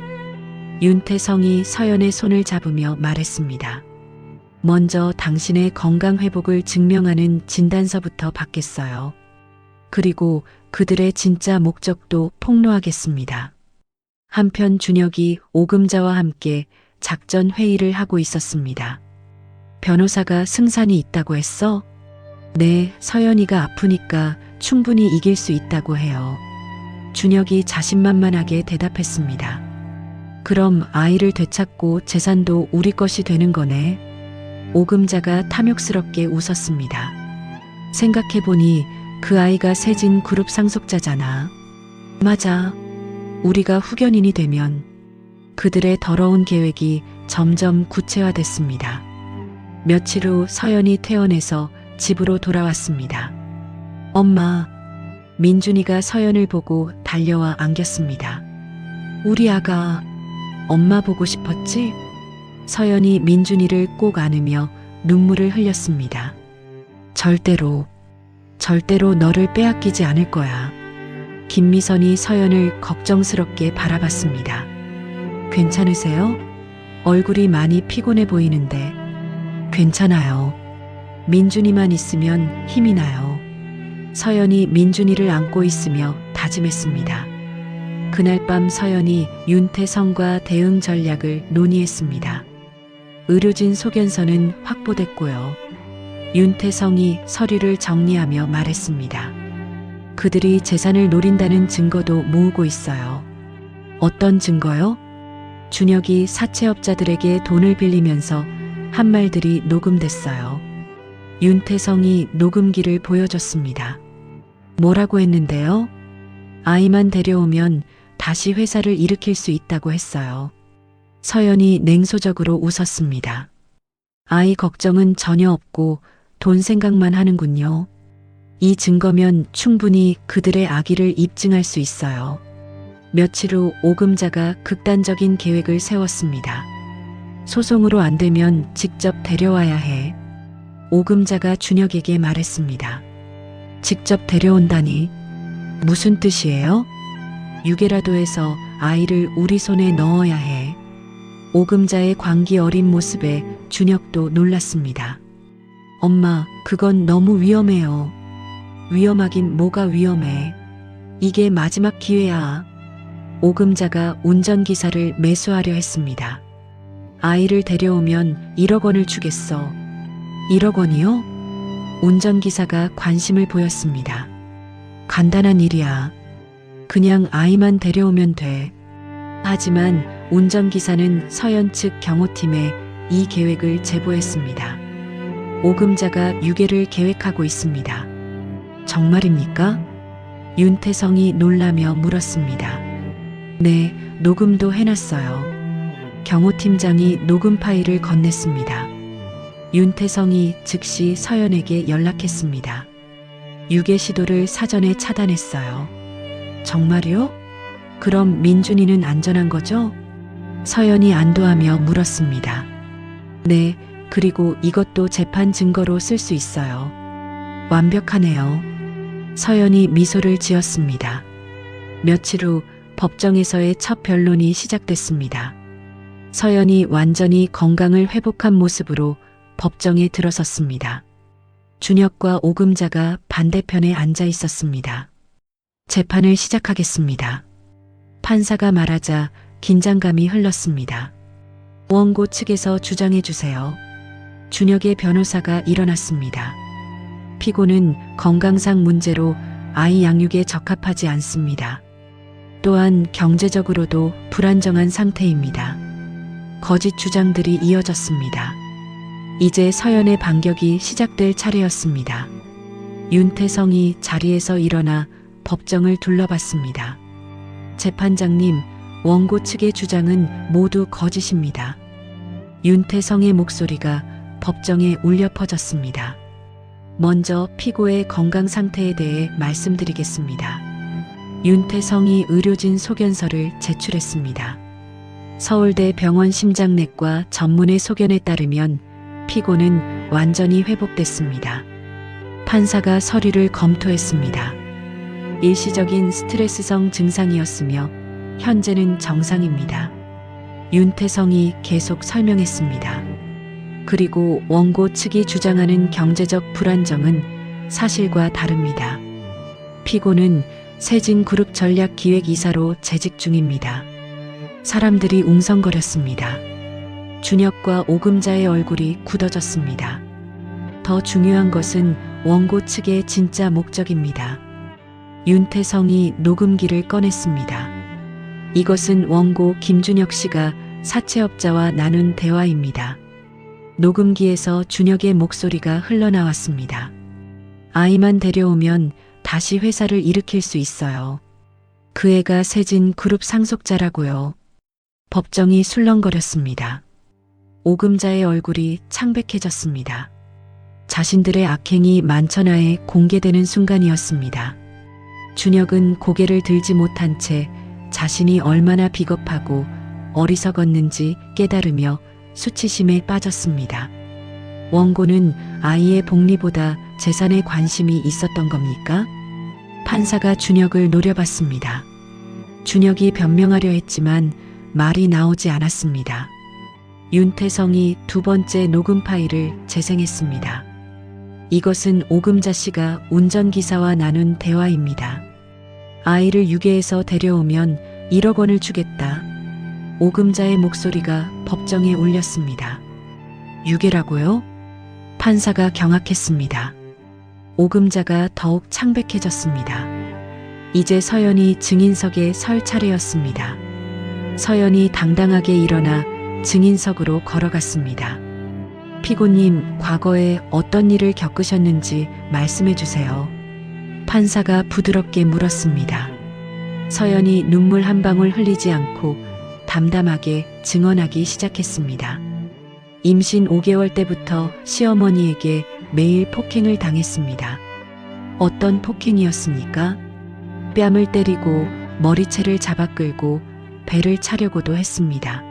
Speaker 2: 윤태성이 서연의 손을 잡으며 말했습니다. 먼저 당신의 건강 회복을 증명하는 진단서부터 받겠어요. 그리고 그들의 진짜 목적도 폭로하겠습니다. 한편 준혁이 오금자와 함께 작전 회의를 하고 있었습니다. 변호사가 승산이 있다고 했어? 네, 서연이가 아프니까 충분히 이길 수 있다고 해요. 준혁이 자신만만하게 대답했습니다. 그럼 아이를 되찾고 재산도 우리 것이 되는 거네. 오금자가 탐욕스럽게 웃었습니다. 생각해보니 그 아이가 세진 그룹 상속자잖아. 맞아. 우리가 후견인이 되면 그들의 더러운 계획이 점점 구체화됐습니다. 며칠 후 서연이 퇴원해서 집으로 돌아왔습니다. 엄마, 민준이가 서연을 보고 달려와 안겼습니다. 우리 아가, 엄마 보고 싶었지? 서연이 민준이를 꼭 안으며 눈물을 흘렸습니다. 절대로 너를 빼앗기지 않을 거야. 김미선이 서연을 걱정스럽게 바라봤습니다. 괜찮으세요? 얼굴이 많이 피곤해 보이는데. 괜찮아요. 민준이만 있으면 힘이 나요. 서연이 민준이를 안고 있으며 다짐했습니다. 그날 밤 서연이 윤태성과 대응 전략을 논의했습니다. 의료진 소견서는 확보됐고요. 윤태성이 서류를 정리하며 말했습니다. 그들이 재산을 노린다는 증거도 모으고 있어요. 어떤 증거요? 준혁이 사채업자들에게 돈을 빌리면서 한 말들이 녹음됐어요. 윤태성이 녹음기를 보여줬습니다. 뭐라고 했는데요? 아이만 데려오면 다시 회사를 일으킬 수 있다고 했어요. 서연이 냉소적으로 웃었습니다. 아이 걱정은 전혀 없고 돈 생각만 하는군요. 이 증거면 충분히 그들의 악의를 입증할 수 있어요. 며칠 후 오금자가 극단적인 계획을 세웠습니다. 소송으로 안 되면 직접 데려와야 해. 오금자가 준혁에게 말했습니다. 직접 데려온다니 무슨 뜻이에요? 유괴라도 해서 아이를 우리 손에 넣어야 해. 오금자의 광기 어린 모습에 준혁도 놀랐습니다. 엄마, 그건 너무 위험해요. 위험하긴 뭐가 위험해. 이게 마지막 기회야. 오금자가 운전기사를 매수하려 했습니다. 아이를 데려오면 1억 원을 주겠어. 1억 원이요? 운전기사가 관심을 보였습니다. 간단한 일이야. 그냥 아이만 데려오면 돼. 하지만 운전기사는 서연 측 경호팀에 이 계획을 제보했습니다. 오금자가 유괴를 계획하고 있습니다. 정말입니까? 윤태성이 놀라며 물었습니다. 네, 녹음도 해놨어요. 경호팀장이 녹음 파일을 건넸습니다. 윤태성이 즉시 서연에게 연락했습니다. 유괴 시도를 사전에 차단했어요. 정말요? 그럼 민준이는 안전한 거죠? 서연이 안도하며 물었습니다. 네, 그리고 이것도 재판 증거로 쓸 수 있어요. 완벽하네요. 서연이 미소를 지었습니다. 며칠 후 법정에서의 첫 변론이 시작됐습니다. 서연이 완전히 건강을 회복한 모습으로 법정에 들어섰습니다. 준혁과 오금자가 반대편에 앉아 있었습니다. 재판을 시작하겠습니다. 판사가 말하자 긴장감이 흘렀습니다. 원고 측에서 주장해 주세요. 준혁의 변호사가 일어났습니다. 피고는 건강상 문제로 아이 양육에 적합하지 않습니다. 또한 경제적으로도 불안정한 상태입니다. 거짓 주장들이 이어졌습니다. 이제 서연의 반격이 시작될 차례였습니다. 윤태성이 자리에서 일어나 법정을 둘러봤습니다. 재판장님, 원고 측의 주장은 모두 거짓입니다. 윤태성의 목소리가 법정에 울려 퍼졌습니다. 먼저 피고의 건강 상태에 대해 말씀드리겠습니다. 윤태성이 의료진 소견서를 제출했습니다. 서울대 병원 심장내과 전문의 소견에 따르면 피고는 완전히 회복됐습니다. 판사가 서류를 검토했습니다. 일시적인 스트레스성 증상이었으며 현재는 정상입니다. 윤태성이 계속 설명했습니다. 그리고 원고 측이 주장하는 경제적 불안정은 사실과 다릅니다. 피고는 세진그룹 전략기획이사로 재직 중입니다. 사람들이 웅성거렸습니다. 준혁과 오금자의 얼굴이 굳어졌습니다. 더 중요한 것은 원고 측의 진짜 목적입니다. 윤태성이 녹음기를 꺼냈습니다. 이것은 원고 김준혁 씨가 사채업자와 나눈 대화입니다. 녹음기에서 준혁의 목소리가 흘러나왔습니다. 아이만 데려오면 다시 회사를 일으킬 수 있어요. 그 애가 세진그룹 상속자라고요. 법정이 술렁거렸습니다. 오금자의 얼굴이 창백해졌습니다. 자신들의 악행이 만천하에 공개되는 순간이었습니다. 준혁은 고개를 들지 못한 채 자신이 얼마나 비겁하고 어리석었는지 깨달으며 수치심에 빠졌습니다. 원고는 아이의 복리보다 재산에 관심이 있었던 겁니까? 판사가 준혁을 노려봤습니다. 준혁이 변명하려 했지만 말이 나오지 않았습니다. 윤태성이 두 번째 녹음 파일을 재생했습니다. 이것은 오금자 씨가 운전기사와 나눈 대화입니다. 아이를 유괴해서 데려오면 1억 원을 주겠다. 오금자의 목소리가 법정에 울렸습니다. 유괴라고요? 판사가 경악했습니다. 오금자가 더욱 창백해졌습니다. 이제 서연이 증인석에 설 차례였습니다. 서연이 당당하게 일어나 증인석으로 걸어갔습니다. 피고님, 과거에 어떤 일을 겪으셨는지 말씀해 주세요. 판사가 부드럽게 물었습니다. 서연이 눈물 한 방울 흘리지 않고 담담하게 증언하기 시작했습니다. 임신 5개월 때부터 시어머니에게 매일 폭행을 당했습니다. 어떤 폭행이었습니까? 뺨을 때리고 머리채를 잡아 끌고 배를 차려고도 했습니다.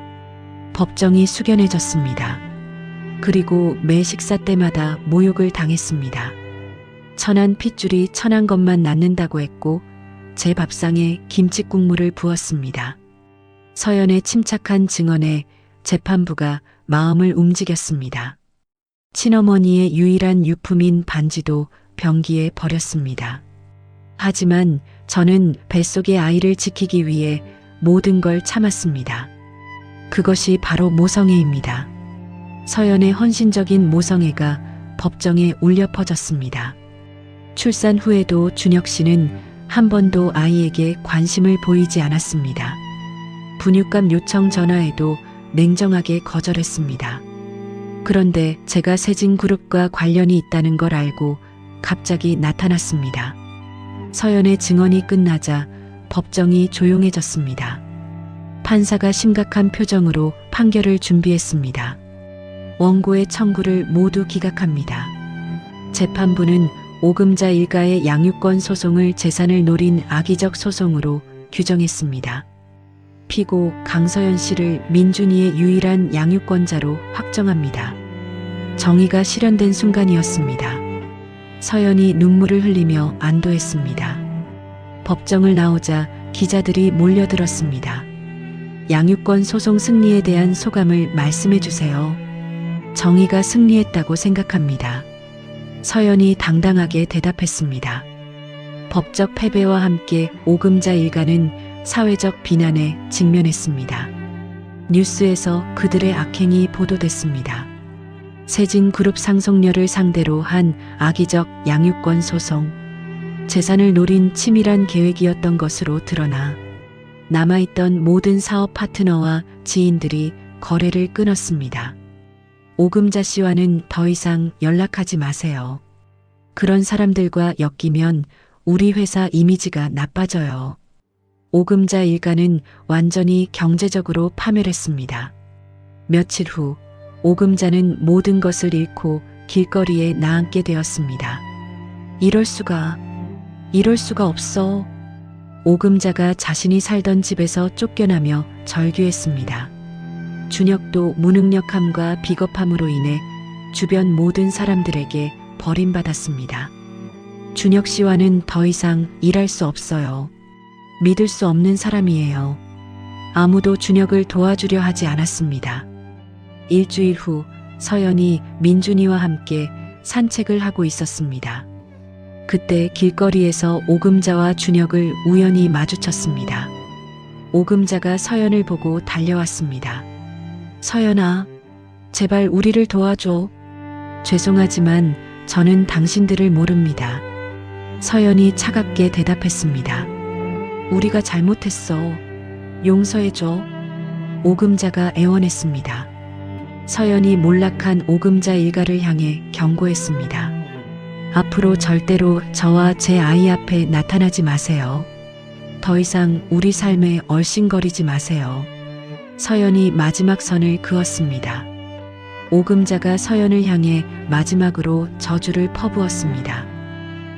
Speaker 2: 법정이 숙연해졌습니다. 그리고 매 식사 때마다 모욕을 당했습니다. 천한 핏줄이 천한 것만 낳는다고 했고 제 밥상에 김치국물을 부었습니다. 서연의 침착한 증언에 재판부가 마음을 움직였습니다. 친어머니의 유일한 유품인 반지도 변기에 버렸습니다. 하지만 저는 뱃속의 아이를 지키기 위해 모든 걸 참았습니다. 그것이 바로 모성애입니다. 서연의 헌신적인 모성애가 법정에 울려 퍼졌습니다. 출산 후에도 준혁 씨는 한 번도 아이에게 관심을 보이지 않았습니다. 분유값 요청 전화에도 냉정하게 거절했습니다. 그런데 제가 세진그룹과 관련이 있다는 걸 알고 갑자기 나타났습니다. 서연의 증언이 끝나자 법정이 조용해졌습니다. 판사가 심각한 표정으로 판결을 준비했습니다. 원고의 청구를 모두 기각합니다. 재판부는 오금자 일가의 양육권 소송을 재산을 노린 악의적 소송으로 규정했습니다. 피고 강서연 씨를 민준이의 유일한 양육권자로 확정합니다. 정의가 실현된 순간이었습니다. 서연이 눈물을 흘리며 안도했습니다. 법정을 나오자 기자들이 몰려들었습니다. 양육권 소송 승리에 대한 소감을 말씀해 주세요. 정의가 승리했다고 생각합니다. 서연이 당당하게 대답했습니다. 법적 패배와 함께 오금자 일가는 사회적 비난에 직면했습니다. 뉴스에서 그들의 악행이 보도됐습니다. 세진그룹 상속녀를 상대로 한 악의적 양육권 소송, 재산을 노린 치밀한 계획이었던 것으로 드러나 남아있던 모든 사업 파트너와 지인들이 거래를 끊었습니다. 오금자 씨와는 더 이상 연락하지 마세요. 그런 사람들과 엮이면 우리 회사 이미지가 나빠져요. 오금자 일가는 완전히 경제적으로 파멸했습니다. 며칠 후 오금자는 모든 것을 잃고 길거리에 나앉게 되었습니다. 이럴 수가 없어. 오금자가 자신이 살던 집에서 쫓겨나며 절규했습니다. 준혁도 무능력함과 비겁함으로 인해 주변 모든 사람들에게 버림받았습니다. 준혁 씨와는 더 이상 일할 수 없어요. 믿을 수 없는 사람이에요. 아무도 준혁을 도와주려 하지 않았습니다. 일주일 후 서연이 민준이와 함께 산책을 하고 있었습니다. 그때 길거리에서 오금자와 준혁을 우연히 마주쳤습니다. 오금자가 서연을 보고 달려왔습니다. 서연아, 제발 우리를 도와줘. 죄송하지만 저는 당신들을 모릅니다. 서연이 차갑게 대답했습니다. 우리가 잘못했어. 용서해줘. 오금자가 애원했습니다. 서연이 몰락한 오금자 일가를 향해 경고했습니다. 앞으로 절대로 저와 제 아이 앞에 나타나지 마세요. 더 이상 우리 삶에 얼씬거리지 마세요. 서연이 마지막 선을 그었습니다. 오금자가 서연을 향해 마지막으로 저주를 퍼부었습니다.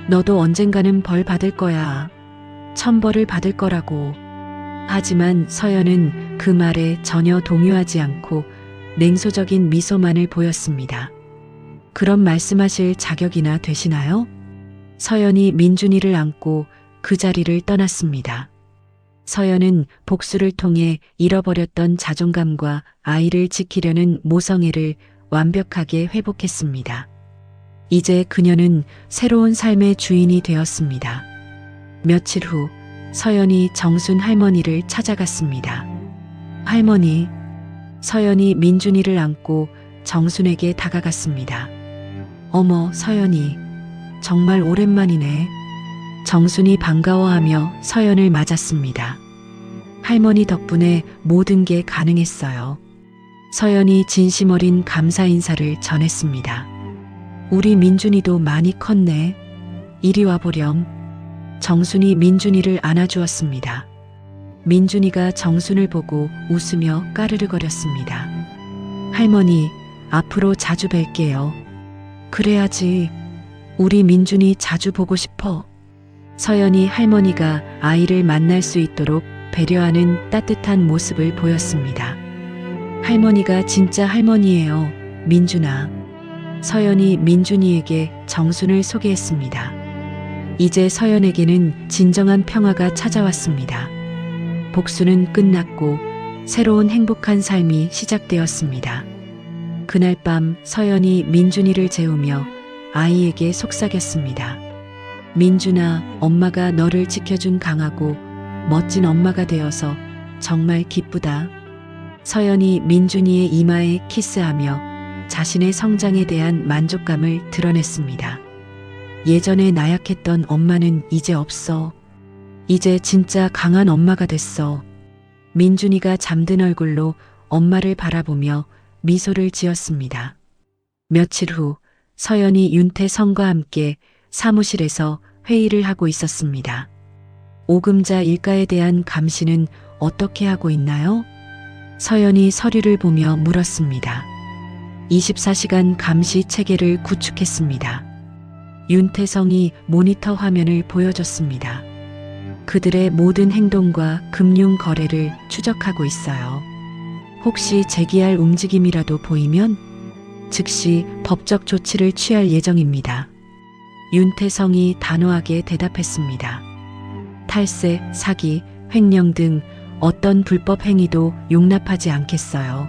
Speaker 2: 너도 언젠가는 벌 받을 거야. 천벌을 받을 거라고. 하지만 서연은 그 말에 전혀 동요하지 않고 냉소적인 미소만을 보였습니다. 그런 말씀하실 자격이나 되시나요? 서연이 민준이를 안고 그 자리를 떠났습니다. 서연은 복수를 통해 잃어버렸던 자존감과 아이를 지키려는 모성애를 완벽하게 회복했습니다. 이제 그녀는 새로운 삶의 주인이 되었습니다. 며칠 후 서연이 정순 할머니를 찾아갔습니다. 할머니, 서연이 민준이를 안고 정순에게 다가갔습니다. 어머, 서연이, 정말 오랜만이네. 정순이 반가워하며 서연을 맞았습니다. 할머니 덕분에 모든 게 가능했어요. 서연이 진심 어린 감사 인사를 전했습니다. 우리 민준이도 많이 컸네. 이리 와보렴. 정순이 민준이를 안아주었습니다. 민준이가 정순을 보고 웃으며 까르르거렸습니다. 할머니, 앞으로 자주 뵐게요. 그래야지. 우리 민준이 자주 보고 싶어. 서연이 할머니가 아이를 만날 수 있도록 배려하는 따뜻한 모습을 보였습니다. 할머니가 진짜 할머니예요, 민준아. 서연이 민준이에게 정순을 소개했습니다. 이제 서연에게는 진정한 평화가 찾아왔습니다. 복수는 끝났고 새로운 행복한 삶이 시작되었습니다. 그날 밤 서연이 민준이를 재우며 아이에게 속삭였습니다. 민준아, 엄마가 너를 지켜준 강하고 멋진 엄마가 되어서 정말 기쁘다. 서연이 민준이의 이마에 키스하며 자신의 성장에 대한 만족감을 드러냈습니다. 예전에 나약했던 엄마는 이제 없어. 이제 진짜 강한 엄마가 됐어. 민준이가 잠든 얼굴로 엄마를 바라보며 미소를 지었습니다. 며칠 후 서연이 윤태성과 함께 사무실에서 회의를 하고 있었습니다. 오금자 일가에 대한 감시는 어떻게 하고 있나요? 서연이 서류를 보며 물었습니다. 24시간 감시 체계를 구축했습니다. 윤태성이 모니터 화면을 보여줬습니다. 그들의 모든 행동과 금융 거래를 추적하고 있어요. 혹시 제기할 움직임이라도 보이면 즉시 법적 조치를 취할 예정입니다. 윤태성이 단호하게 대답했습니다. 탈세, 사기, 횡령 등 어떤 불법 행위도 용납하지 않겠어요.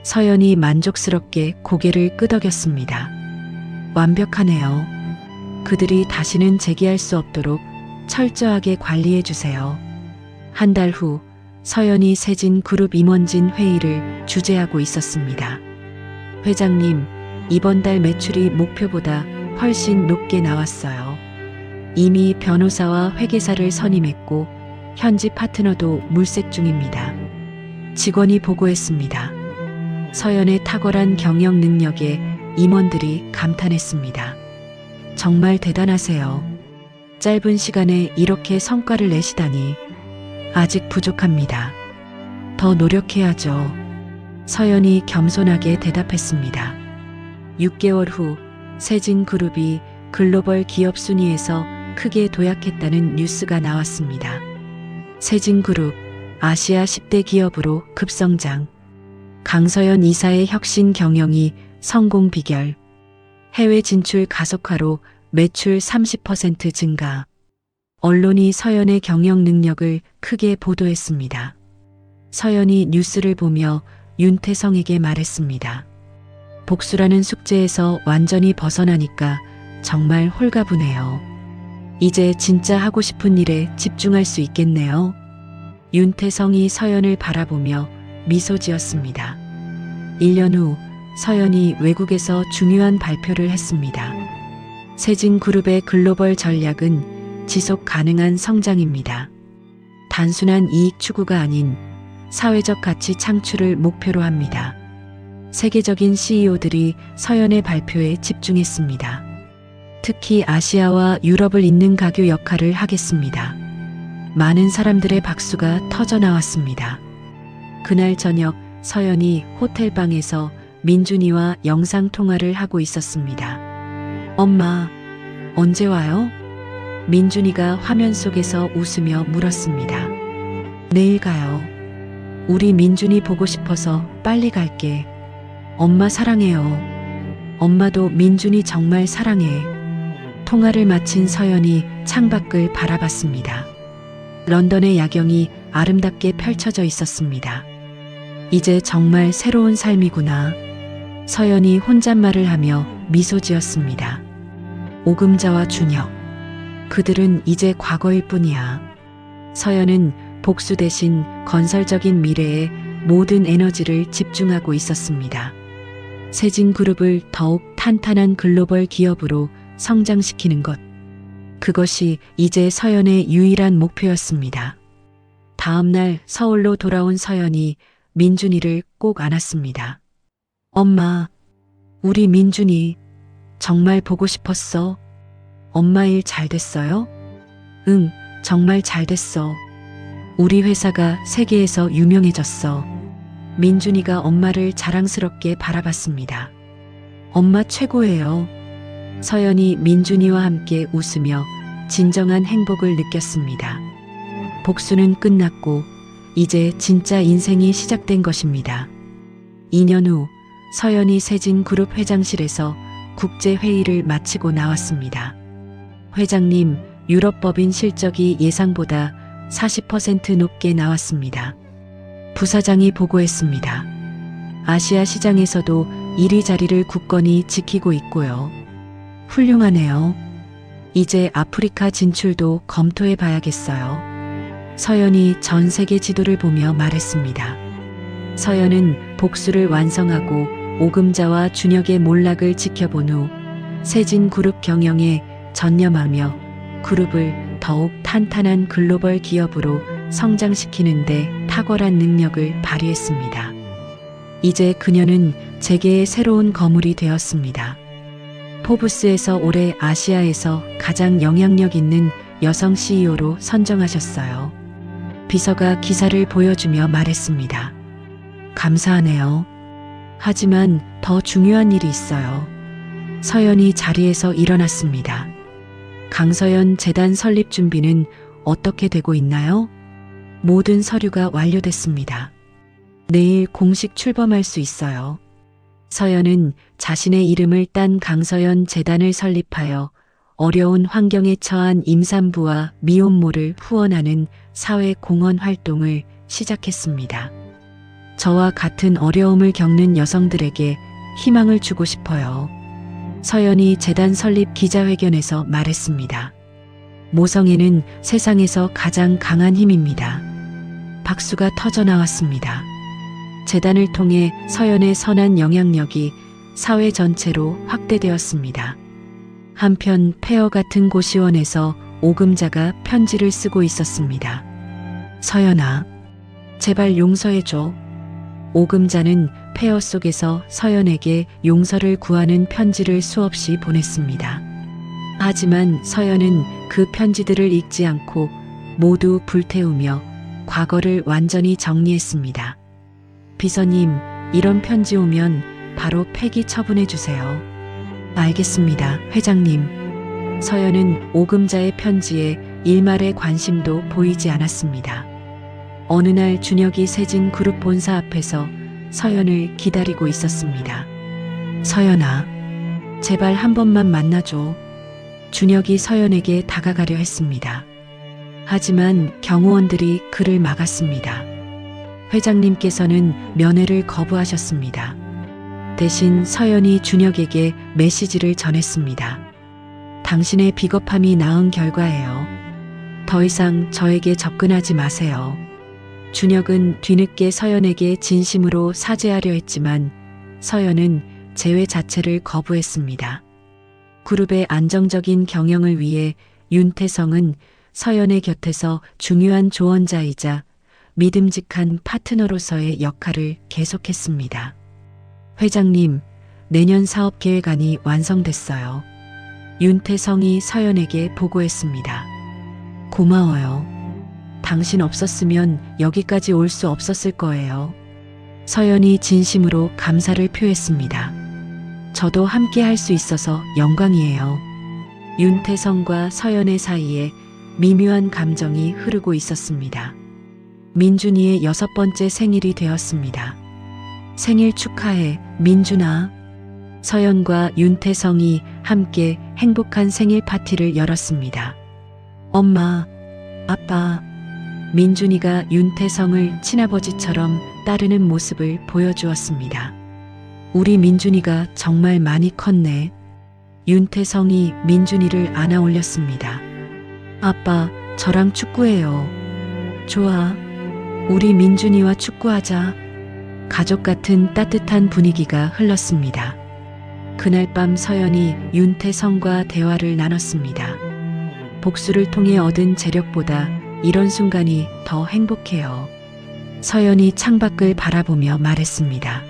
Speaker 2: 서연이 만족스럽게 고개를 끄덕였습니다. 완벽하네요. 그들이 다시는 제기할 수 없도록 철저하게 관리해 주세요. 한 달 후 서연이 세진 그룹 임원진 회의를 주재하고 있었습니다. 회장님, 이번 달 매출이 목표보다 훨씬 높게 나왔어요. 이미 변호사와 회계사를 선임했고 현지 파트너도 물색 중입니다. 직원이 보고했습니다. 서연의 탁월한 경영 능력에 임원들이 감탄했습니다. 정말 대단하세요. 짧은 시간에 이렇게 성과를 내시다니. 아직 부족합니다. 더 노력해야죠. 서연이 겸손하게 대답했습니다. 6개월 후 세진그룹이 글로벌 기업 순위에서 크게 도약했다는 뉴스가 나왔습니다. 세진그룹 아시아 10대 기업으로 급성장. 강서연 이사의 혁신 경영이 성공 비결. 해외 진출 가속화로 매출 30% 증가. 언론이 서연의 경영 능력을 크게 보도했습니다. 서연이 뉴스를 보며 윤태성에게 말했습니다. 복수라는 숙제에서 완전히 벗어나니까 정말 홀가분해요. 이제 진짜 하고 싶은 일에 집중할 수 있겠네요. 윤태성이 서연을 바라보며 미소 지었습니다. 1년 후 서연이 외국에서 중요한 발표를 했습니다. 세진그룹의 글로벌 전략은 지속 가능한 성장입니다. 단순한 이익 추구가 아닌 사회적 가치 창출을 목표로 합니다. 세계적인 CEO들이 서연의 발표에 집중했습니다. 특히 아시아와 유럽을 잇는 가교 역할을 하겠습니다. 많은 사람들의 박수가 터져 나왔습니다. 그날 저녁 서연이 호텔방에서 민준이와 영상통화를 하고 있었습니다. 엄마, 언제 와요? 민준이가 화면 속에서 웃으며 물었습니다. 내일 가요. 우리 민준이 보고 싶어서 빨리 갈게. 엄마 사랑해요. 엄마도 민준이 정말 사랑해. 통화를 마친 서연이 창밖을 바라봤습니다. 런던의 야경이 아름답게 펼쳐져 있었습니다. 이제 정말 새로운 삶이구나. 서연이 혼잣말을 하며 미소 지었습니다. 오금자와 준혁. 그들은 이제 과거일 뿐이야. 서연은 복수 대신 건설적인 미래에 모든 에너지를 집중하고 있었습니다. 세진그룹을 더욱 탄탄한 글로벌 기업으로 성장시키는 것. 그것이 이제 서연의 유일한 목표였습니다. 다음 날 서울로 돌아온 서연이 민준이를 꼭 안았습니다. 엄마, 우리 민준이 정말 보고 싶었어. 엄마 일 잘 됐어요? 응, 정말 잘 됐어. 우리 회사가 세계에서 유명해졌어. 민준이가 엄마를 자랑스럽게 바라봤습니다. 엄마 최고예요. 서연이 민준이와 함께 웃으며 진정한 행복을 느꼈습니다. 복수는 끝났고 이제 진짜 인생이 시작된 것입니다. 2년 후 서연이 세진그룹 회장실에서 국제회의를 마치고 나왔습니다. 회장님, 유럽법인 실적이 예상보다 40% 높게 나왔습니다. 부사장이 보고했습니다. 아시아 시장에서도 1위 자리를 굳건히 지키고 있고요. 훌륭하네요. 이제 아프리카 진출도 검토해 봐야겠어요. 서연이 전 세계 지도를 보며 말했습니다. 서연은 복수를 완성하고 오금자와 준혁의 몰락을 지켜본 후 세진그룹 경영에 전념하며 그룹을 더욱 탄탄한 글로벌 기업으로 성장시키는 데 탁월한 능력을 발휘했습니다. 이제 그녀는 재계의 새로운 거물이 되었습니다. 포브스에서 올해 아시아에서 가장 영향력 있는 여성 CEO로 선정하셨어요. 비서가 기사를 보여주며 말했습니다. 감사하네요. 하지만 더 중요한 일이 있어요. 서연이 자리에서 일어났습니다. 강서연 재단 설립 준비는 어떻게 되고 있나요? 모든 서류가 완료됐습니다. 내일 공식 출범할 수 있어요. 서연은 자신의 이름을 딴 강서연 재단을 설립하여 어려운 환경에 처한 임산부와 미혼모를 후원하는 사회 공헌 활동을 시작했습니다. 저와 같은 어려움을 겪는 여성들에게 희망을 주고 싶어요. 서연이 재단 설립 기자회견에서 말했습니다. 모성애는 세상에서 가장 강한 힘입니다. 박수가 터져 나왔습니다. 재단을 통해 서연의 선한 영향력이 사회 전체로 확대되었습니다. 한편 폐허 같은 고시원에서 오금자가 편지를 쓰고 있었습니다. 서연아, 제발 용서해줘. 오금자는 폐허 속에서 서연에게 용서를 구하는 편지를 수없이 보냈습니다. 하지만 서연은 그 편지들을 읽지 않고 모두 불태우며 과거를 완전히 정리했습니다. 비서님, 이런 편지 오면 바로 폐기 처분해 주세요. 알겠습니다, 회장님. 서연은 오금자의 편지에 일말의 관심도 보이지 않았습니다. 어느 날 준혁이 세진그룹 본사 앞에서 서연을 기다리고 있었습니다. 서연아, 제발 한 번만 만나줘. 준혁이 서연에게 다가가려 했습니다. 하지만 경호원들이 그를 막았습니다. 회장님께서는 면회를 거부하셨습니다. 대신 서연이 준혁에게 메시지를 전했습니다. 당신의 비겁함이 낳은 결과예요. 더 이상 저에게 접근하지 마세요. 준혁은 뒤늦게 서연에게 진심으로 사죄하려 했지만 서연은 재회 자체를 거부했습니다. 그룹의 안정적인 경영을 위해 윤태성은 서연의 곁에서 중요한 조언자이자 믿음직한 파트너로서의 역할을 계속했습니다. 회장님, 내년 사업 계획안이 완성됐어요. 윤태성이 서연에게 보고했습니다. 고마워요. 당신 없었으면 여기까지 올 수 없었을 거예요. 서연이 진심으로 감사를 표했습니다. 저도 함께 할 수 있어서 영광이에요. 윤태성과 서연의 사이에 미묘한 감정이 흐르고 있었습니다. 민준이의 6번째 생일이 되었습니다. 생일 축하해, 민준아. 서연과 윤태성이 함께 행복한 생일 파티를 열었습니다. 엄마, 아빠, 민준이가 윤태성을 친아버지처럼 따르는 모습을 보여주었습니다. 우리 민준이가 정말 많이 컸네. 윤태성이 민준이를 안아 올렸습니다. 아빠, 저랑 축구해요. 좋아. 우리 민준이와 축구하자. 가족 같은 따뜻한 분위기가 흘렀습니다. 그날 밤 서연이 윤태성과 대화를 나눴습니다. 복수를 통해 얻은 재력보다 이런 순간이 더 행복해요. 서연이 창밖을 바라보며 말했습니다.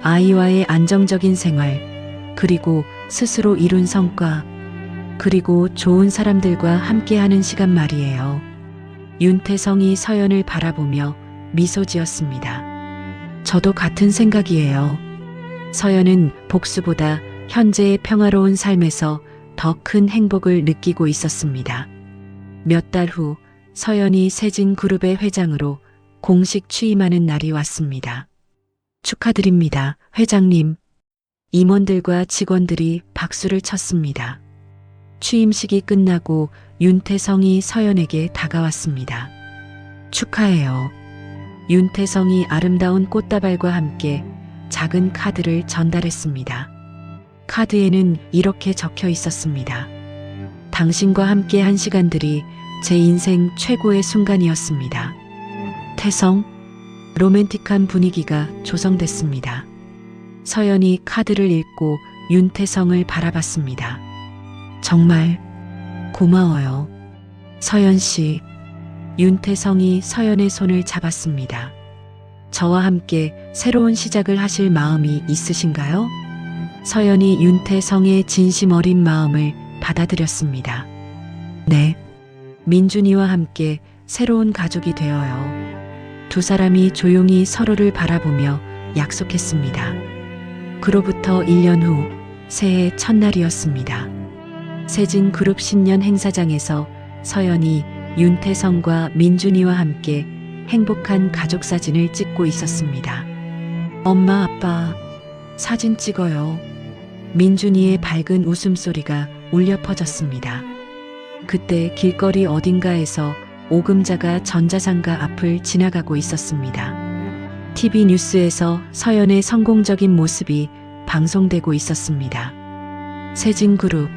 Speaker 2: 아이와의 안정적인 생활, 그리고 스스로 이룬 성과, 그리고 좋은 사람들과 함께하는 시간 말이에요. 윤태성이 서연을 바라보며 미소 지었습니다. 저도 같은 생각이에요. 서연은 복수보다 현재의 평화로운 삶에서 더 큰 행복을 느끼고 있었습니다. 몇 달 후 서연이 세진그룹의 회장으로 공식 취임하는 날이 왔습니다. 축하드립니다, 회장님. 임원들과 직원들이 박수를 쳤습니다. 취임식이 끝나고 윤태성이 서연에게 다가왔습니다. 축하해요. 윤태성이 아름다운 꽃다발과 함께 작은 카드를 전달했습니다. 카드에는 이렇게 적혀 있었습니다. 당신과 함께 한 시간들이 제 인생 최고의 순간이었습니다. 태성, 로맨틱한 분위기가 조성됐습니다. 서연이 카드를 읽고 윤태성을 바라봤습니다. 정말 고마워요. 서연 씨. 윤태성이 서연의 손을 잡았습니다. 저와 함께 새로운 시작을 하실 마음이 있으신가요? 서연이 윤태성의 진심 어린 마음을 받아들였습니다. 네. 민준이와 함께 새로운 가족이 되어요. 두 사람이 조용히 서로를 바라보며 약속했습니다. 그로부터 1년 후 새해 첫날이었습니다. 세진그룹 신년 행사장에서 서연이 윤태성과 민준이와 함께 행복한 가족 사진을 찍고 있었습니다. 엄마, 아빠, 사진 찍어요. 민준이의 밝은 웃음소리가 울려 퍼졌습니다. 그때 길거리 어딘가에서 오금자가 전자상가 앞을 지나가고 있었습니다. TV 뉴스에서 서연의 성공적인 모습이 방송되고 있었습니다. 세진그룹,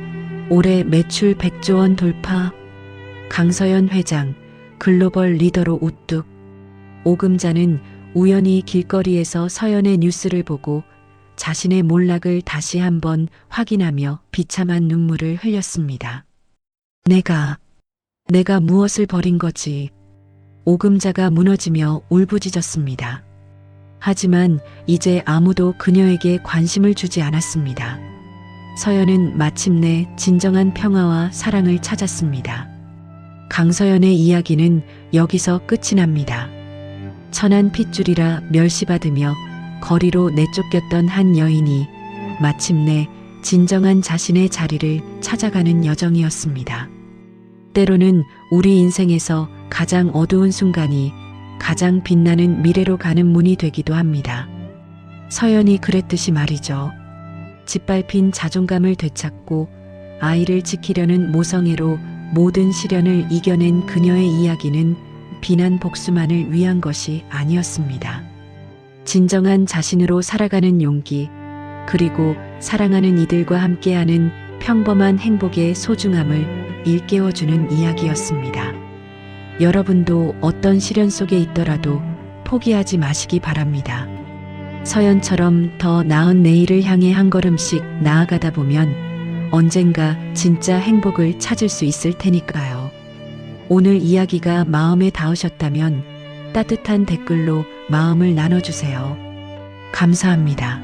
Speaker 2: 올해 매출 100조 원 돌파, 강서연 회장, 글로벌 리더로 우뚝. 오금자는 우연히 길거리에서 서연의 뉴스를 보고 자신의 몰락을 다시 한번 확인하며 비참한 눈물을 흘렸습니다. 내가 무엇을 버린 거지? 오금자가 무너지며 울부짖었습니다. 하지만 이제 아무도 그녀에게 관심을 주지 않았습니다. 서연은 마침내 진정한 평화와 사랑을 찾았습니다. 강서연의 이야기는 여기서 끝이 납니다. 천안 핏줄이라 멸시받으며 거리로 내쫓겼던 한 여인이 마침내 진정한 자신의 자리를 찾아가는 여정이었습니다. 때로는 우리 인생에서 가장 어두운 순간이 가장 빛나는 미래로 가는 문이 되기도 합니다. 서연이 그랬듯이 말이죠. 짓밟힌 자존감을 되찾고 아이를 지키려는 모성애로 모든 시련을 이겨낸 그녀의 이야기는 비난 복수만을 위한 것이 아니었습니다. 진정한 자신으로 살아가는 용기, 그리고 사랑하는 이들과 함께하는 평범한 행복의 소중함을 일깨워주는 이야기였습니다. 여러분도 어떤 시련 속에 있더라도 포기하지 마시기 바랍니다. 서연처럼 더 나은 내일을 향해 한 걸음씩 나아가다 보면 언젠가 진짜 행복을 찾을 수 있을 테니까요. 오늘 이야기가 마음에 닿으셨다면 따뜻한 댓글로 마음을 나눠주세요. 감사합니다.